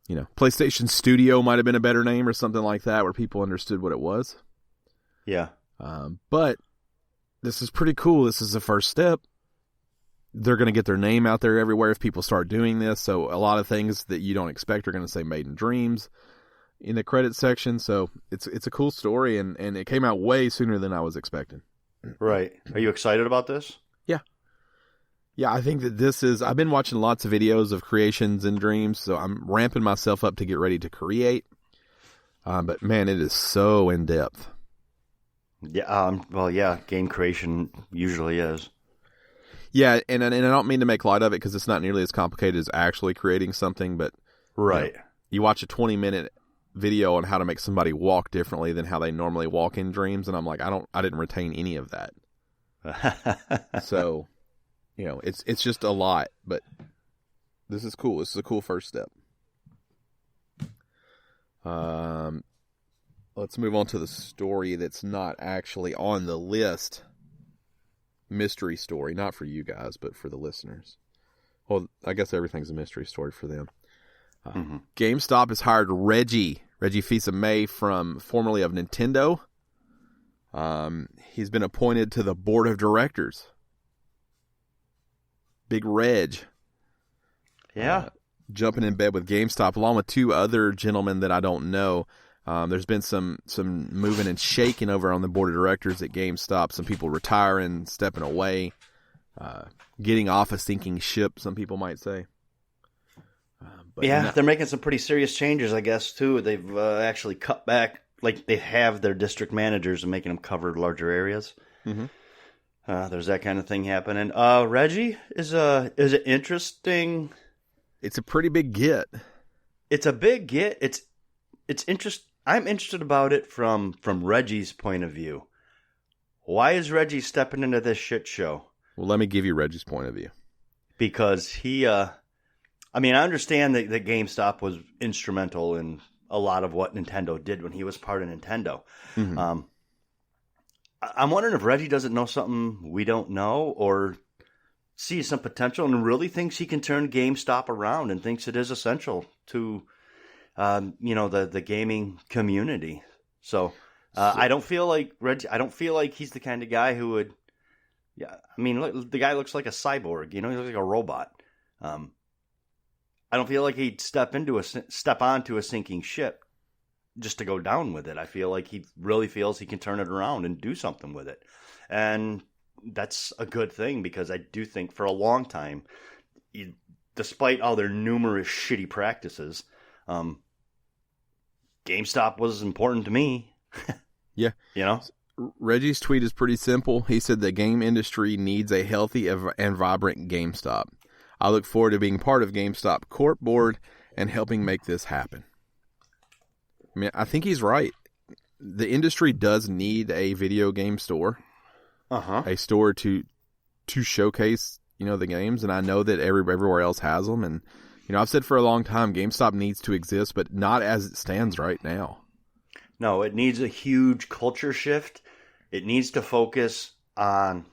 PlayStation Studio might have been a better name or something like that where people understood what it was. Yeah. But this is pretty cool. This is the first step. They're going to get their name out there everywhere if people start doing this. So a lot of things that you don't expect are going to say Made in Dreams in the credits section. So it's a cool story, and it came out way sooner than I was expecting. Right. Are you excited about this? Yeah. Yeah, I think that I've been watching lots of videos of creations and dreams, so I'm ramping myself up to get ready to create. But man, it is so in depth. Yeah. Well, yeah. Game creation usually is. Yeah, and I don't mean to make light of it because it's not nearly as complicated as actually creating something. But right, you watch a 20-minute video on how to make somebody walk differently than how they normally walk in dreams, and I'm like, I didn't retain any of that. So, it's just a lot, but this is cool. This is a cool first step. Let's move on to the story that's not actually on the list. Mystery story, not for you guys, but for the listeners. Well, I guess everything's a mystery story for them. GameStop has hired Reggie Fils-Aimé formerly of Nintendo. He's been appointed to the board of directors. Big Reg. Yeah. Jumping in bed with GameStop along with two other gentlemen that I don't know. There's been some moving and shaking over on the board of directors at GameStop. Some people retiring, stepping away, getting off a sinking ship, some people might say. They're making some pretty serious changes, I guess, too. They've actually cut back, like they have their district managers and making them cover larger areas. Mm-hmm. There's that kind of thing happening. Reggie is an interesting. It's a pretty big get. It's a big get. It's interesting. I'm interested about it from Reggie's point of view. Why is Reggie stepping into this shit show? Well, let me give you Reggie's point of view. Because he, I understand that GameStop was instrumental in a lot of what Nintendo did when he was part of Nintendo. Mm-hmm. I'm wondering if Reggie doesn't know something we don't know or sees some potential and really thinks he can turn GameStop around and thinks it is essential to the gaming community. So I don't feel like Reggie. I don't feel like he's the kind of guy who would. Yeah, look, the guy looks like a cyborg. He looks like a robot. I don't feel like he'd step onto a sinking ship just to go down with it. I feel like he really feels he can turn it around and do something with it, and that's a good thing because I do think for a long time, despite all their numerous shitty practices. GameStop was important to me. Yeah. Reggie's tweet is pretty simple. He said the game industry needs a healthy and vibrant GameStop. I look forward to being part of GameStop Corp board and helping make this happen. I think he's right. The industry does need a video game store. A store to showcase, the games, and I know that everywhere else has them, and I've said for a long time, GameStop needs to exist, but not as it stands right now. No, it needs a huge culture shift. It needs to focus on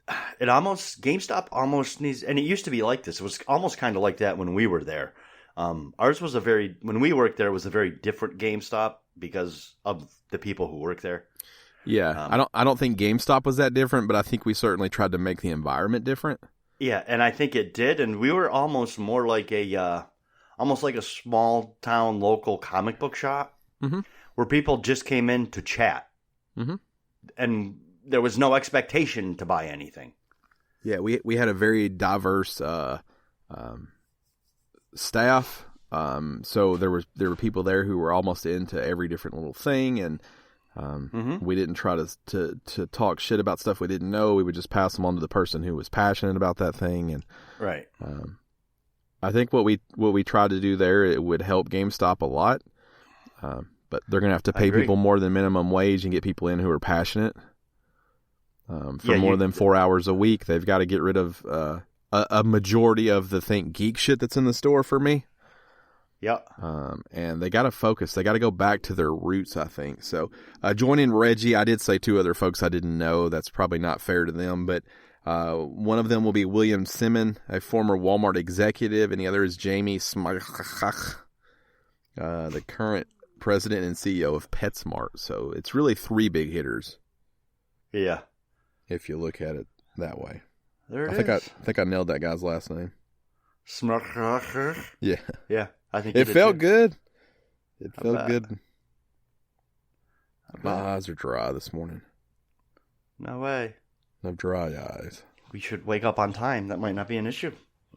GameStop almost needs, and it used to be like this. It was almost kind of like that when we were there. Ours was when we worked there, it was a very different GameStop because of the people who work there. Yeah, I don't think GameStop was that different, but I think we certainly tried to make the environment different. Yeah, and I think it did, and we were almost more like a small town local comic book shop, where people just came in to chat, and there was no expectation to buy anything. Yeah, we had a very diverse staff. So there were people there who were almost into every different little thing, and we didn't try to talk shit about stuff we didn't know. We would just pass them on to the person who was passionate about that thing, and right. I think what we tried to do there, it would help GameStop a lot, but they're gonna have to pay people more than minimum wage and get people in who are passionate for more than 4 hours a week. They've got to get rid of a majority of the geek shit that's in the store for me. Yeah. And they got to focus. They got to go back to their roots, I think. So, joining Reggie, I did say 2 other folks I didn't know. That's probably not fair to them, but one of them will be William Simon, a former Walmart executive, and the other is Jamie Smychach, the current president and CEO of PetSmart. So, it's really 3 big hitters. Yeah. If you look at it that way. There it is. I think I nailed that guy's last name. Smychach. Yeah. Yeah. I think it felt too. Good. It felt good. My eyes are dry this morning. No way. No dry eyes. We should wake up on time. That might not be an issue.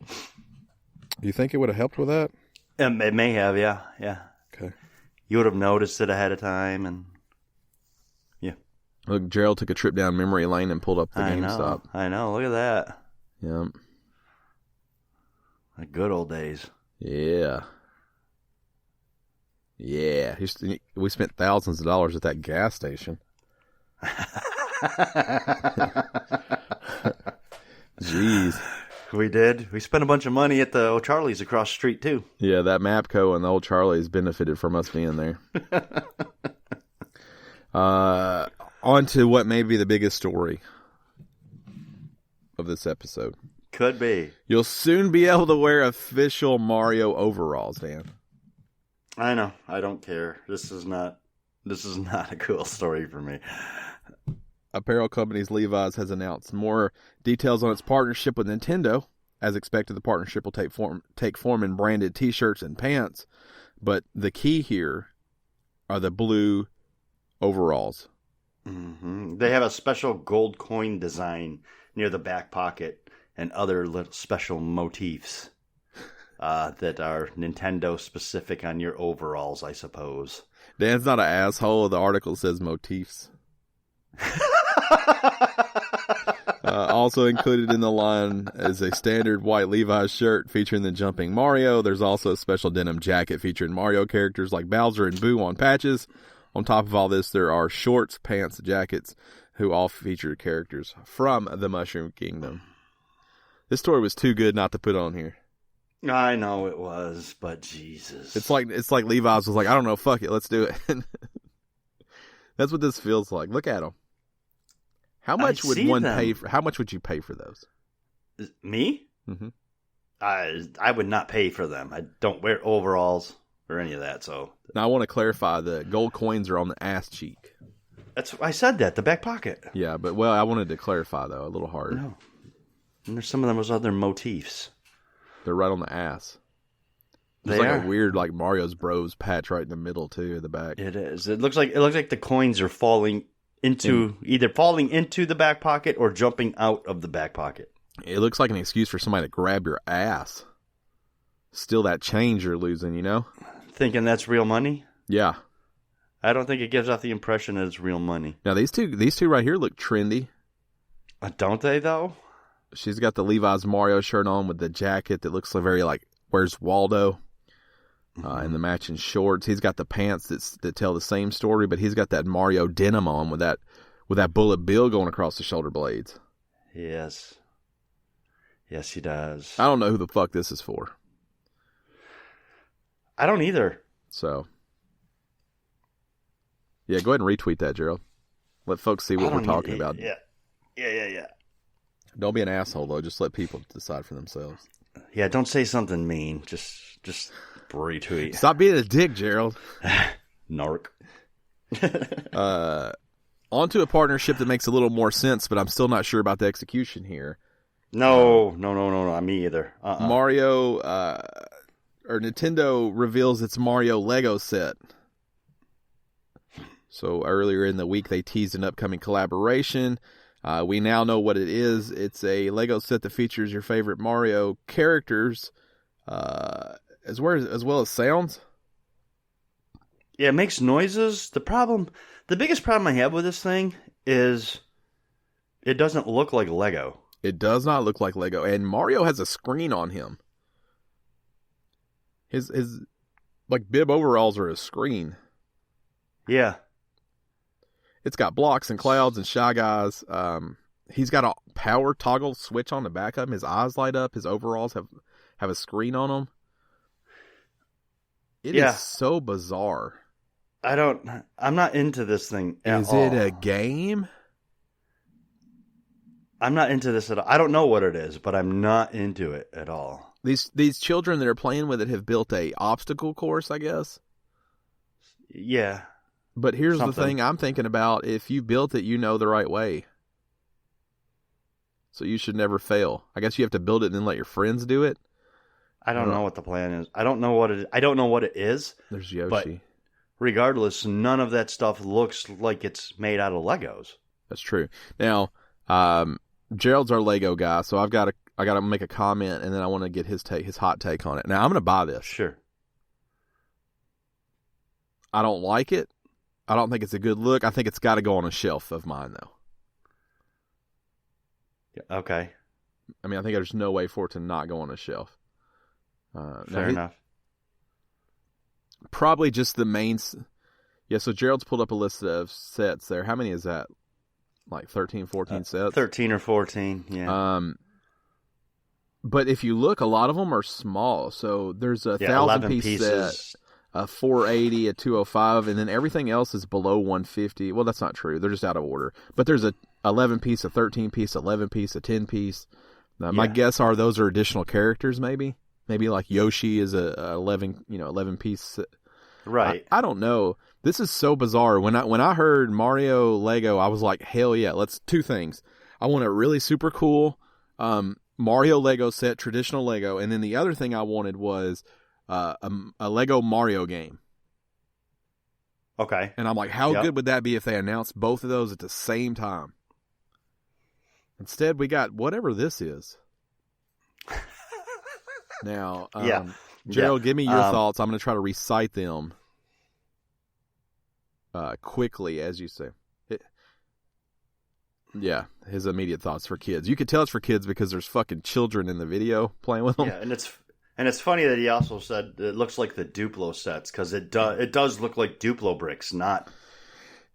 Do you think it would have helped with that? It may have, yeah. Okay. You would have noticed it ahead of time, and yeah. Look, Gerald took a trip down memory lane and pulled up the GameStop. I know. Look at that. Yeah. The good old days. Yeah. Yeah. We spent thousands of dollars at that gas station. Jeez. We did. We spent a bunch of money at the O'Charlie's across the street, too. Yeah, that Mapco and the old Charlie's benefited from us being there. On to what may be the biggest story of this episode. Could be. You'll soon be able to wear official Mario overalls, Dan. I know. I don't care. This is not a cool story for me. Apparel companies Levi's has announced more details on its partnership with Nintendo. As expected, the partnership will take form in branded T-shirts and pants. But the key here are the blue overalls. Mm-hmm. They have a special gold coin design near the back pocket and other little special motifs that are Nintendo specific on your overalls, I suppose. Dan's not an asshole. The article says motifs. Also included in the line is a standard white Levi's shirt featuring the jumping Mario. There's also a special denim jacket featuring Mario characters like Bowser and Boo on patches. On top of all this, there are shorts, pants, jackets, who all feature characters from the Mushroom Kingdom. This story was too good not to put on here. I know it was, but Jesus. It's like Levi's was like, I don't know, fuck it, let's do it. That's what this feels like. Look at them. How much would one pay for? How much would you pay for those? Me? Mm-hmm. I would not pay for them. I don't wear overalls or any of that. So now I want to clarify: the gold coins are on the ass cheek. I said that, the back pocket. Yeah, but I wanted to clarify though a little harder. No, and there's some of those other motifs. They're right on the ass. There's a weird Mario's Bros patch right in the middle too, at the back. It is. It looks like the coins are falling into either falling into the back pocket or jumping out of the back pocket. It looks like an excuse for somebody to grab your ass. Steal that change you're losing, you know? Thinking that's real money? Yeah. I don't think it gives off the impression that it's real money. Now these two right here look trendy. Don't they though? She's got the Levi's Mario shirt on with the jacket that looks very Where's Waldo? And the matching shorts. He's got the pants that tell the same story, but he's got that Mario denim on with that bullet bill going across the shoulder blades. Yes. Yes, he does. I don't know who the fuck this is for. I don't either. So, yeah, go ahead and retweet that, Gerald. Let folks see what we're talking about. Yeah. Don't be an asshole, though. Just let people decide for themselves. Yeah, don't say something mean. Just retweet. Stop being a dick, Gerald. Narc. Onto a partnership that makes a little more sense, but I'm still not sure about the execution here. No, me either. Mario, or Nintendo reveals its Mario Lego set. So earlier in the week, they teased an upcoming collaboration. We now know what it is. It's a Lego set that features your favorite Mario characters, as well as sounds. Yeah, it makes noises. The biggest problem I have with this thing is it doesn't look like Lego. It does not look like Lego, and Mario has a screen on him. His like bib overalls are a screen. Yeah. It's got blocks and clouds and Shy Guys. He's got a power toggle switch on the back of him. His eyes light up. His overalls have a screen on them. It is so bizarre. I'm not into this thing at Is all. it a game? I'm not into this at all. I don't know what it is, but I'm not into it at all. These children that are playing with it have built a obstacle course, I guess. Yeah. But here's the thing I'm thinking about. If you built it, you know the right way. So you should never fail. I guess you have to build it and then let your friends do it. I don't know what the plan is. I don't know what it is. There's Yoshi. But regardless, none of that stuff looks like it's made out of Legos. That's true. Now, Gerald's our Lego guy, so I got to make a comment, and then I want to get his hot take on it. Now, I'm going to buy this. Sure. I don't like it. I don't think it's a good look. I think it's got to go on a shelf of mine, though. Yeah, okay. I mean, I think there's no way for it to not go on a shelf. Fair enough. Probably just the main. Yeah, so Gerald's pulled up a list of sets there. How many is that? Like 13, 14 sets? 13 or 14, yeah. But if you look, a lot of them are small. So there's a 1,000-piece set, a 480, a 205, and then everything else is below 150. Well, that's not true. They're just out of order. But there's a 11-piece, a 13-piece, 11-piece, a 10-piece. My guess are those are additional characters, maybe. Maybe like Yoshi is a 11-piece. Right. I don't know. This is so bizarre. When I heard Mario Lego, I was like, hell yeah. Two things. I want a really super cool Mario Lego set, traditional Lego, and then the other thing I wanted was a Lego Mario game. Okay. And I'm like, how good would that be if they announced both of those at the same time? Instead, we got whatever this is. Now, Gerald, give me your thoughts. I'm going to try to recite them quickly, as you say. His immediate thoughts for kids. You could tell it's for kids because there's fucking children in the video playing with them. Yeah, and it's funny that he also said it looks like the Duplo sets because it does look like Duplo bricks, not.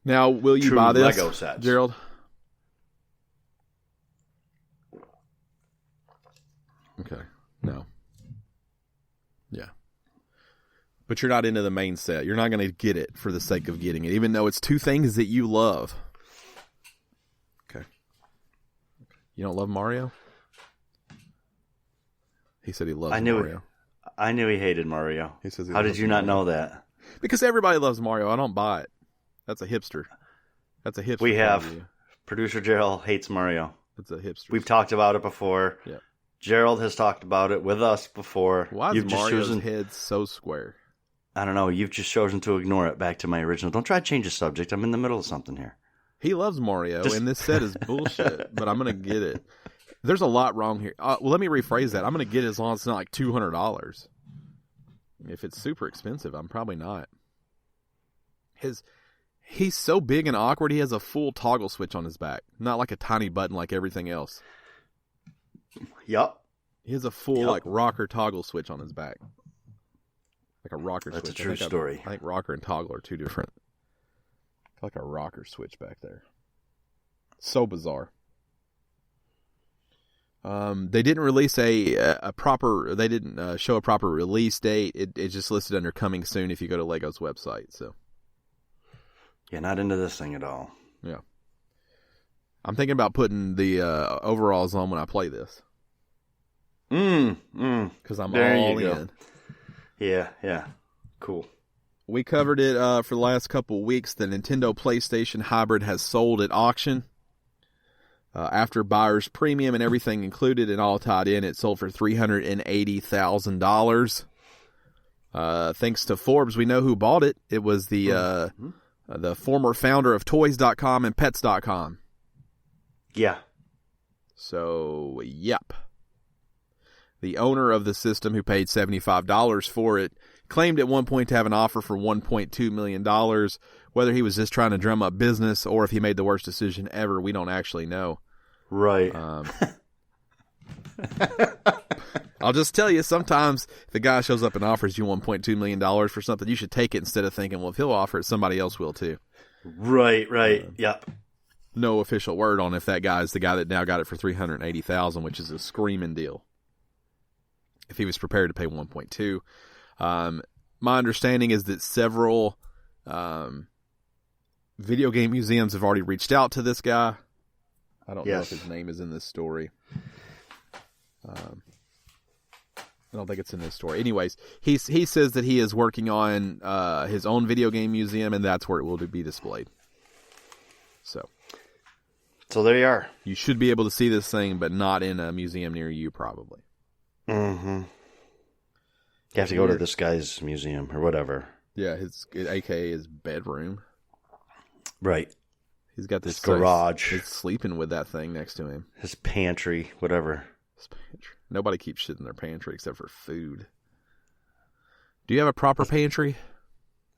Now, will you buy this, Lego sets. Gerald? Okay. No. Yeah. But you're not into the main set. You're not going to get it for the sake of getting it, even though it's two things that you love. Okay. You don't love Mario? He said he loves Mario. I knew he hated Mario. He says How did you not know that? Because everybody loves Mario. I don't buy it. That's a hipster. We have. Producer Gerald hates Mario. It's a hipster. We've talked about it before. Yeah. Gerald has talked about it with us before. Why is Mario's head so square? I don't know. You've just chosen to ignore it. Back to my original. Don't try to change the subject. I'm in the middle of something here. He loves Mario, and this set is bullshit, but I'm going to get it. There's a lot wrong here. Well, let me rephrase that. I'm going to get it as long as it's not like $200. If it's super expensive, I'm probably not. He's so big and awkward, he has a full toggle switch on his back. Not like a tiny button like everything else. Yup. He has a full like rocker toggle switch on his back. Like a rocker switch. That's a true story. I think rocker and toggle are two different. Like a rocker switch back there. So bizarre. They didn't release a proper. They didn't show a proper release date. It's just listed under coming soon if you go to Lego's website. So. Yeah, not into this thing at all. Yeah. I'm thinking about putting the overalls on when I play this. Because I'm all in. Yeah. Cool. We covered it for the last couple of weeks. The Nintendo PlayStation Hybrid has sold at auction. After buyer's premium and everything included and all tied in, it sold for $380,000. Thanks to Forbes, we know who bought it. It was the former founder of Toys.com and Pets.com. Yeah. So, yep. The owner of the system, who paid $75 for it, claimed at one point to have an offer for $1.2 million. Whether he was just trying to drum up business or if he made the worst decision ever, we don't actually know. Right. I'll just tell you, sometimes if the guy shows up and offers you $1.2 million for something, you should take it instead of thinking, well, if he'll offer it, somebody else will too. Right. Yep. No official word on if that guy is the guy that now got it for $380,000, which is a screaming deal. If he was prepared to pay 1.2. My understanding is that several video game museums have already reached out to this guy. I don't know if his name is in this story. I don't think it's in this story. Anyways, he says that he is working on his own video game museum, and that's where it will be displayed. So there you are. You should be able to see this thing, but not in a museum near you, probably. Mm-hmm. You have to go to this guy's museum or whatever. Yeah, AKA his bedroom. Right. He's got this garage. He's sleeping with that thing next to him. His pantry, whatever. His pantry. Nobody keeps shit in their pantry except for food. Do you have a proper pantry?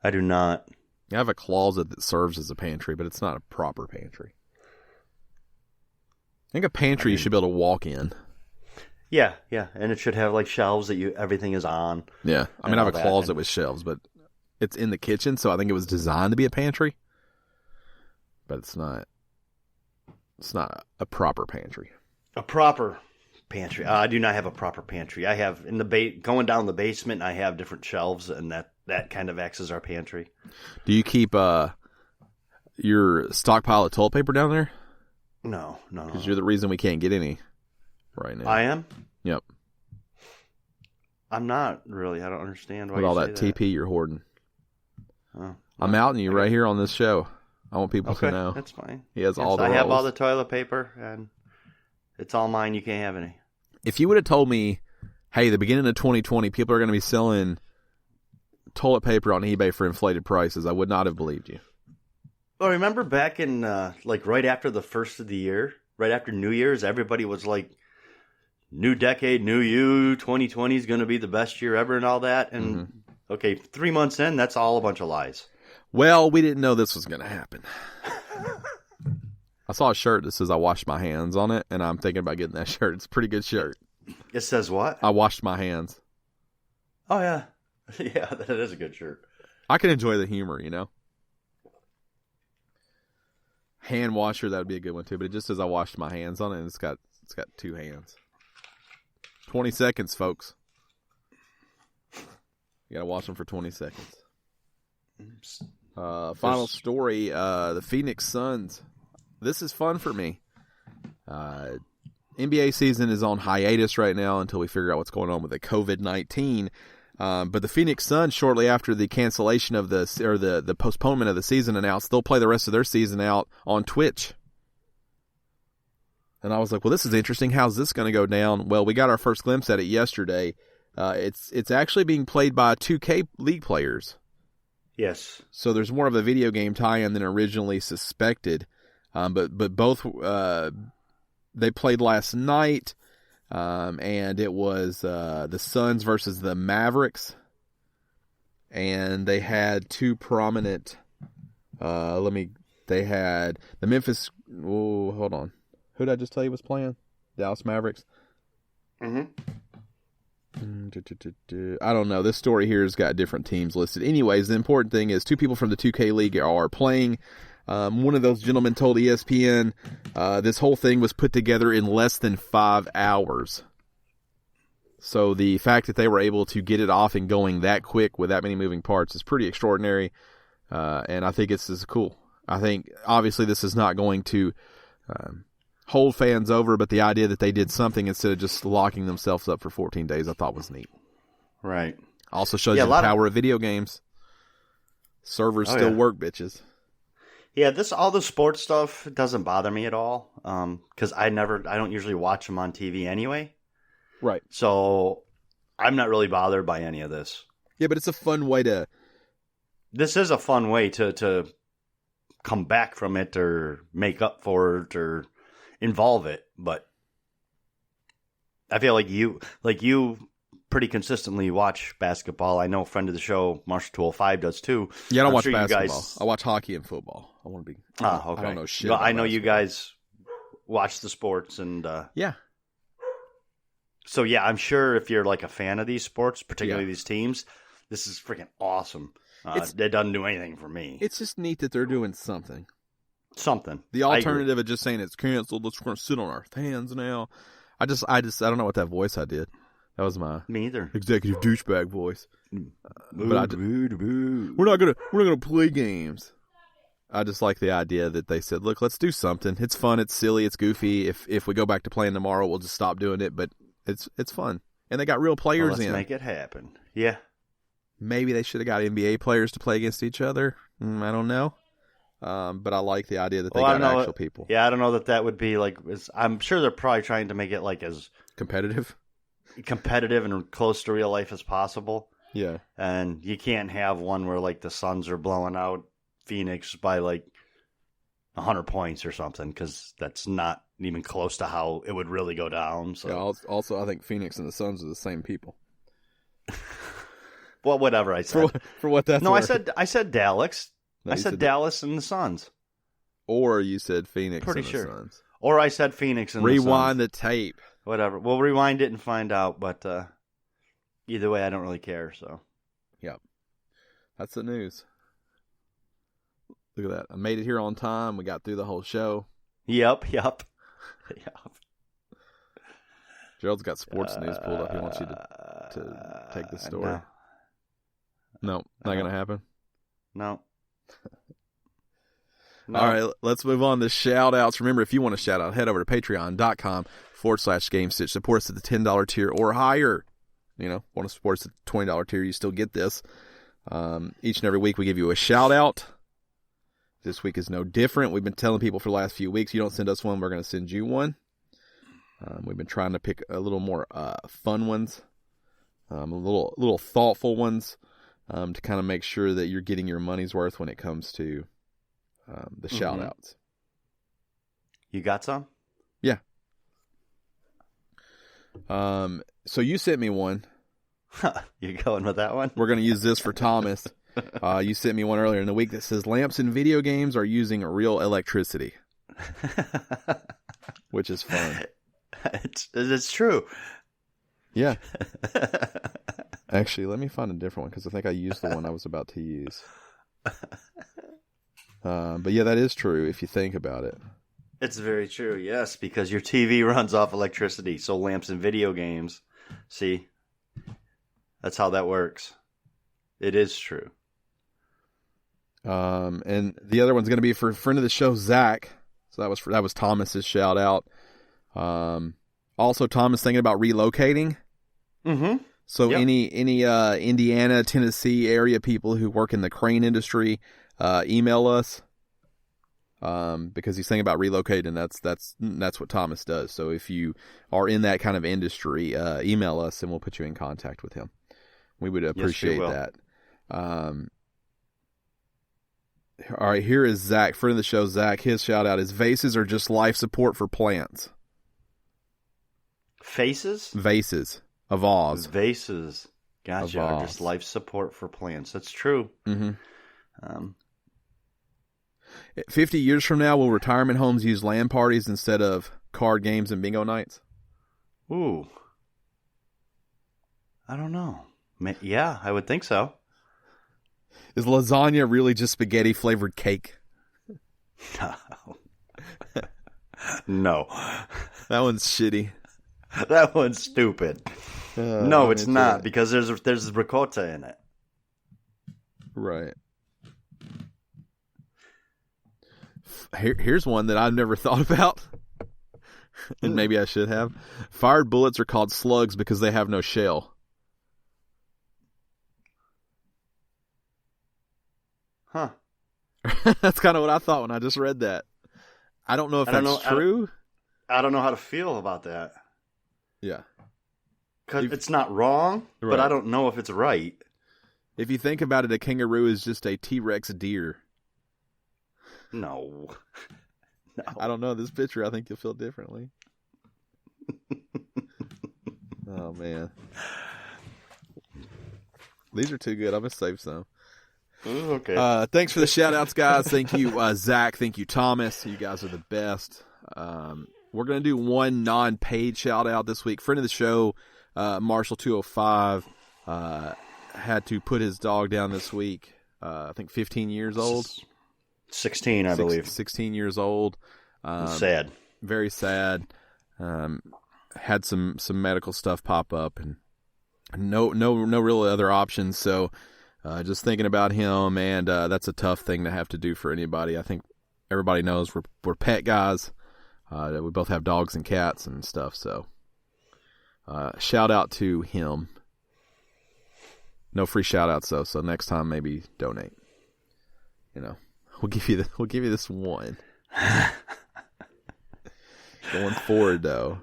I do not. I have a closet that serves as a pantry, but it's not a proper pantry. I think a pantry you should be able to walk in. Yeah, and it should have like shelves that everything is on. Yeah, I mean I have a closet with shelves, but it's in the kitchen, so I think it was designed to be a pantry. But it's not. It's not a proper pantry. A proper pantry. I do not have a proper pantry. I have in the going down the basement. I have different shelves, and that kind of acts as our pantry. Do you keep your stockpile of toilet paper down there? No. Because you're the reason we can't get any right now. I am? Yep. I'm not really. I don't understand why with you all say that TP you're hoarding. Oh, I'm outing you right here on this show. I want people to know. That's fine. He has all the I have rolls. all the toilet paper, and it's all mine. You can't have any. If you would have told me, hey, the beginning of 2020, people are going to be selling toilet paper on eBay for inflated prices, I would not have believed you. Well, remember back in, right after the first of the year, right after New Year's, everybody was like, new decade, new you, 2020 is going to be the best year ever and all that. And, okay, 3 months in, that's all a bunch of lies. Well, we didn't know this was going to happen. I saw a shirt that says I washed my hands on it, and I'm thinking about getting that shirt. It's a pretty good shirt. It says what? I washed my hands. Oh, yeah. Yeah, that is a good shirt. I can enjoy the humor, you know? Hand washer, that would be a good one too, but it just says I washed my hands on it, and it's got 2 hands. 20 seconds, folks. You gotta wash them for 20 seconds. Final story, the Phoenix Suns. This is fun for me. NBA season is on hiatus right now until we figure out what's going on with the COVID-19. But the Phoenix Suns, shortly after the cancellation of the postponement of the season announced, they'll play the rest of their season out on Twitch. And I was like, well, this is interesting. How's this going to go down? Well, we got our first glimpse at it yesterday. It's actually being played by 2K League players. Yes. So there's more of a video game tie-in than originally suspected. But both they played last night. And it was the Suns versus the Mavericks, and they had 2 prominent. They had the Memphis. Oh, hold on. Who did I just tell you was playing? Dallas Mavericks. I don't know. This story here has got different teams listed. Anyways, the important thing is 2 people from the 2K League are playing. One of those gentlemen told ESPN this whole thing was put together in less than 5 hours. So the fact that they were able to get it off and going that quick with that many moving parts is pretty extraordinary. And I think this is cool. I think obviously this is not going to hold fans over, but the idea that they did something instead of just locking themselves up for 14 days I thought was neat. Right. Also shows you the power of video games. Servers still work, bitches. Yeah, all the sports stuff doesn't bother me at all, because I don't usually watch them on TV anyway. Right. So I'm not really bothered by any of this. Yeah, but it's a fun way to. This is a fun way to come back from it or make up for it, or involve it, but I feel like you pretty consistently watch basketball. I know a friend of the show, Marshall205, does too. Yeah, I don't watch sure basketball. I watch hockey and football. I want to be. Okay. I don't know shit. Well, I know basketball. you guys watch the sports, and yeah. So yeah, I'm sure if you're like a fan of these sports, particularly these teams, this is freaking awesome. It doesn't do anything for me. It's just neat that they're doing something. Something. The alternative of just saying it's canceled, let's going to sit on our hands now. I don't know what that voice I did. That was my me either executive douchebag voice. But we're not gonna play games. I just like the idea that they said, look, let's do something. It's fun, it's silly, it's goofy. If we go back to playing tomorrow, we'll just stop doing it. But it's fun, and they got real players in. Let's make it happen. Yeah. Maybe they should have got NBA players to play against each other. I don't know. But I like the idea that they got actual people. Yeah, I don't know that would be like. I'm sure they're probably trying to make it like as competitive and close to real life as possible. Yeah. And you can't have one where like the Suns are blowing out Phoenix by like 100 points or something, because that's not even close to how it would really go down. So. Yeah. Also, I think Phoenix and the Suns are the same people. Well, whatever I said. For what that's no, worth. I said Dallas. No, I said Dallas and the Suns. Or you said Phoenix Pretty and sure. the Suns. Or I said Phoenix and Rewind the the tape. Whatever. We'll rewind it and find out, but either way, I don't really care. So. Yep. That's the news. Look at that. I made it here on time. We got through the whole show. Yep. Gerald's got sports news pulled up. He wants you to take the story. No, not going to happen. No. All right, let's move on to shout-outs. Remember, if you want to shout-out, head over to patreon.com/Gamestitch. Support us at the $10 tier or higher. Want to support us at the $20 tier, you still get this. Each and every week we give you a shout-out. This week is no different. We've been telling people for the last few weeks, you don't send us one, we're going to send you one. We've been trying to pick a little more fun ones, a little thoughtful ones, to kind of make sure that you're getting your money's worth when it comes to the shout-outs. You got some? Yeah. So you sent me one. You going with that one? We're going to use this for Thomas. You sent me one earlier in the week that says lamps in video games are using real electricity. Which is fun. It's true. Yeah. Actually, let me find a different one because I think I used the one I was about to use. But yeah, that is true if you think about it. It's very true, yes, because your TV runs off electricity, so lamps in video games. See? That's how that works. It is true. And the other one's going to be for a friend of the show, Zach. So that was Thomas's shout out. Also, Thomas thinking about relocating. Mm-hmm. So any Indiana, Tennessee area people who work in the crane industry, email us. Because he's thinking about relocating. That's what Thomas does. So if you are in that kind of industry, email us and we'll put you in contact with him. We would appreciate that. All right, here is Zach, friend of the show, Zach. His shout out is vases are just life support for plants. Faces? Vases. A vase. Vases. Gotcha. Are just life support for plants. That's true. Mm-hmm. 50 years from now, will retirement homes use LAN parties instead of card games and bingo nights? Ooh. I don't know. Yeah, I would think so. Is lasagna really just spaghetti flavored cake? No. That one's shitty. That one's stupid. No, it's not, because there's ricotta in it. Right. Here's one that I've never thought about, and maybe I should have. Fired bullets are called slugs because they have no shell. Huh. That's kind of what I thought when I just read that. I don't know if that's true. I don't know how to feel about that. Yeah. Because it's not wrong, right. But I don't know if it's right. If you think about it, a kangaroo is just a T-Rex deer. No. No. I don't know. This picture, I think you'll feel differently. Oh, man. These are too good. I'm going to save some. Okay. Thanks for the shout-outs, guys. Thank you, Zach. Thank you, Thomas. You guys are the best. We're going to do one non-paid shout-out this week. Friend of the show, Marshall205, had to put his dog down this week. I think 15 years old. 16, I believe. 16 years old. Sad. Very sad. Had some medical stuff pop up and no real other options. So just thinking about him, and that's a tough thing to have to do for anybody. I think everybody knows we're pet guys. We both have dogs and cats and stuff. So shout out to him. No free shout outs though. So next time maybe donate. We'll give you this one. Going forward though.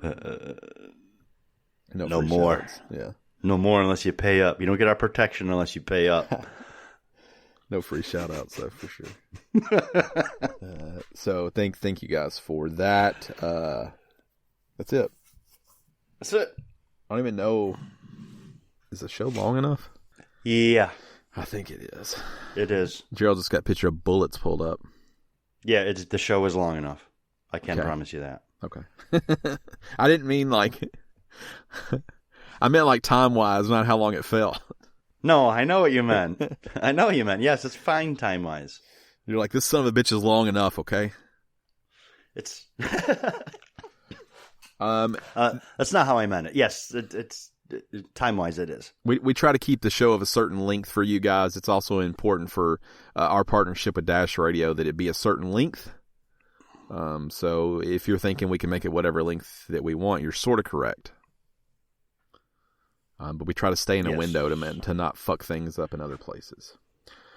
No more. Shout-outs. Yeah. No more unless you pay up. You don't get our protection unless you pay up. No free shout outs though, for sure. So thank you guys for that. That's it. That's it. I don't even know. Is the show long enough? Yeah. I think it is. It is. Gerald just got a picture of bullets pulled up. Yeah, the show is long enough. I can Okay. promise you that. Okay. I didn't mean like... I meant like time-wise, not how long it felt. No, I know what you meant. I know what you meant. Yes, it's fine time-wise. You're like, this son of a bitch is long enough, okay? It's... that's not how I meant it. Yes, it's time-wise it is. We try to keep the show of a certain length for you guys. It's also important for our partnership with Dash Radio that it be a certain length. So if you're thinking we can make it whatever length that we want, you're sort of correct. But we try to stay in a window to not fuck things up in other places.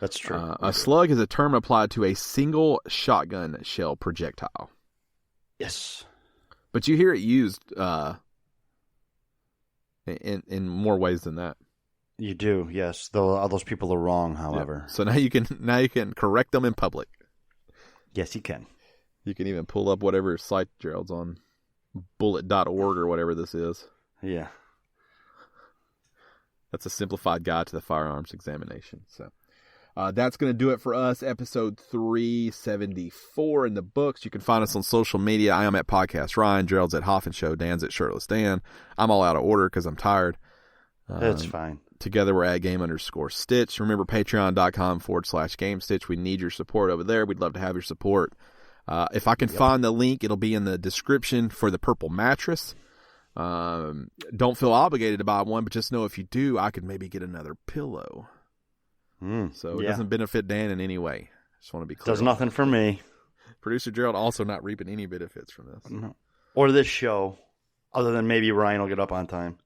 That's true. A slug is a term applied to a single shotgun shell projectile. Yes. But you hear it used in more ways than that. You do, yes. Though all those people are wrong, however. Yeah. So now you can correct them in public. Yes, you can. You can even pull up whatever site Gerald's on, bullet.org or whatever this is. Yeah. That's a simplified guide to the firearms examination. So that's going to do it for us. Episode 374 in the books. You can find us on social media. I am at Podcast Ryan. Gerald's at Hoffman Show. Dan's at Shirtless Dan. I'm all out of order because I'm tired. That's fine. Together we're at game_stitch. Remember patreon.com/Gamestitch. We need your support over there. We'd love to have your support. If I can find the link, it'll be in the description for the purple mattress. Don't feel obligated to buy one, but just know if you do, I could maybe get another pillow. So it doesn't benefit Dan in any way. Just want to be clear. Does nothing for me. Producer Gerald also not reaping any benefits from this. No. Or this show, other than maybe Ryan will get up on time.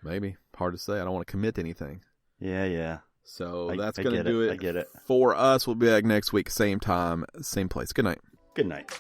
Maybe. Hard to say. I don't want to commit to anything. Yeah. So that's going to do it. I get it. For us. We'll be back next week, same time, same place. Good night. Good night.